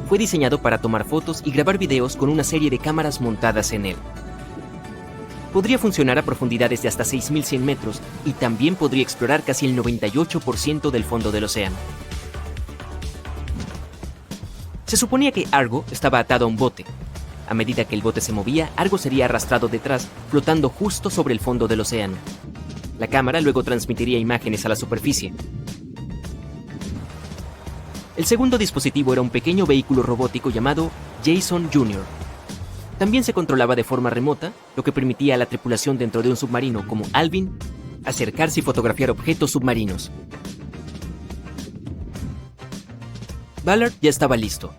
Fue diseñado para tomar fotos y grabar videos con una serie de cámaras montadas en él. Podría funcionar a profundidades de hasta 6.100 metros y también podría explorar casi el 98% del fondo del océano. Se suponía que Argo estaba atado a un bote. A medida que el bote se movía, Argo sería arrastrado detrás, flotando justo sobre el fondo del océano. La cámara luego transmitiría imágenes a la superficie. El segundo dispositivo era un pequeño vehículo robótico llamado Jason Jr. También se controlaba de forma remota, lo que permitía a la tripulación dentro de un submarino como Alvin acercarse y fotografiar objetos submarinos. Ballard ya estaba listo.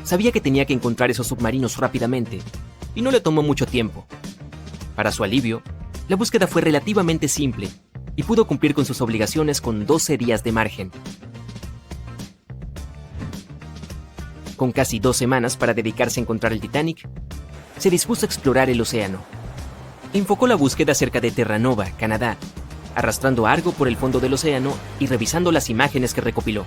Sabía que tenía que encontrar esos submarinos rápidamente, y no le tomó mucho tiempo. Para su alivio, la búsqueda fue relativamente simple, y pudo cumplir con sus obligaciones con 12 días de margen. Con casi 2 semanas para dedicarse a encontrar el Titanic, se dispuso a explorar el océano. Enfocó la búsqueda cerca de Terranova, Canadá, arrastrando a Argo por el fondo del océano y revisando las imágenes que recopiló.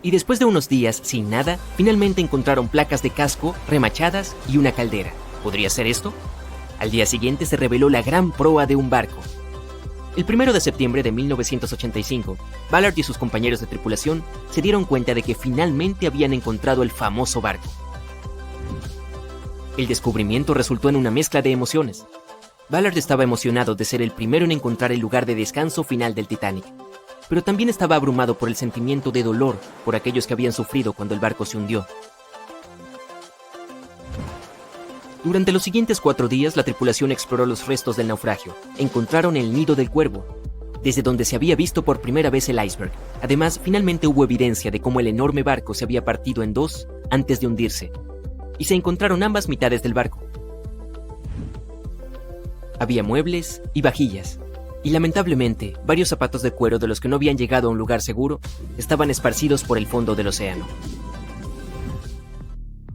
Y después de unos días sin nada, finalmente encontraron placas de casco, remachadas y una caldera. ¿Podría ser esto? Al día siguiente se reveló la gran proa de un barco. El 1 de septiembre de 1985, Ballard y sus compañeros de tripulación se dieron cuenta de que finalmente habían encontrado el famoso barco. El descubrimiento resultó en una mezcla de emociones. Ballard estaba emocionado de ser el primero en encontrar el lugar de descanso final del Titanic, pero también estaba abrumado por el sentimiento de dolor por aquellos que habían sufrido cuando el barco se hundió. Durante los siguientes 4 días, la tripulación exploró los restos del naufragio. Encontraron el nido del cuervo, desde donde se había visto por primera vez el iceberg. Además, finalmente hubo evidencia de cómo el enorme barco se había partido en 2 antes de hundirse, y se encontraron ambas mitades del barco. Había muebles y vajillas, Y lamentablemente, varios zapatos de cuero de los que no habían llegado a un lugar seguro estaban esparcidos por el fondo del océano.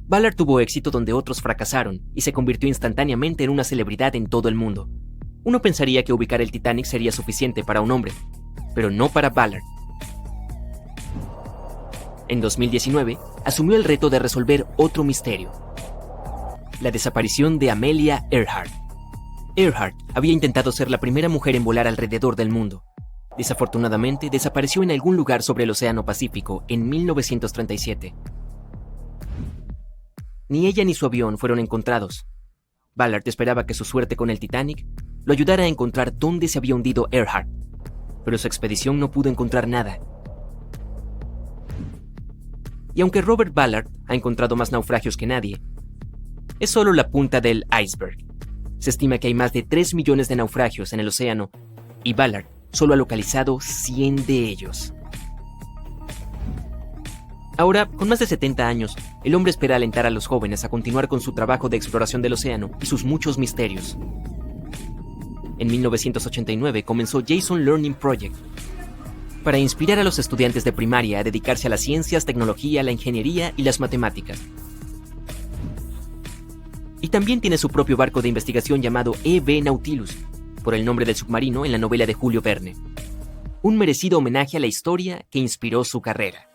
Ballard tuvo éxito donde otros fracasaron y se convirtió instantáneamente en una celebridad en todo el mundo. Uno pensaría que ubicar el Titanic sería suficiente para un hombre, pero no para Ballard. En 2019, asumió el reto de resolver otro misterio: la desaparición de Amelia Earhart. Earhart había intentado ser la primera mujer en volar alrededor del mundo. Desafortunadamente, desapareció en algún lugar sobre el Océano Pacífico en 1937. Ni ella ni su avión fueron encontrados. Ballard esperaba que su suerte con el Titanic lo ayudara a encontrar dónde se había hundido Earhart, pero su expedición no pudo encontrar nada. Y aunque Robert Ballard ha encontrado más naufragios que nadie, es solo la punta del iceberg. Se estima que hay más de 3 millones de naufragios en el océano y Ballard solo ha localizado 100 de ellos. Ahora, con más de 70 años, el hombre espera alentar a los jóvenes a continuar con su trabajo de exploración del océano y sus muchos misterios. En 1989 comenzó Jason Learning Project para inspirar a los estudiantes de primaria a dedicarse a las ciencias, tecnología, la ingeniería y las matemáticas. Y también tiene su propio barco de investigación llamado E.V. Nautilus, por el nombre del submarino en la novela de Julio Verne. Un merecido homenaje a la historia que inspiró su carrera.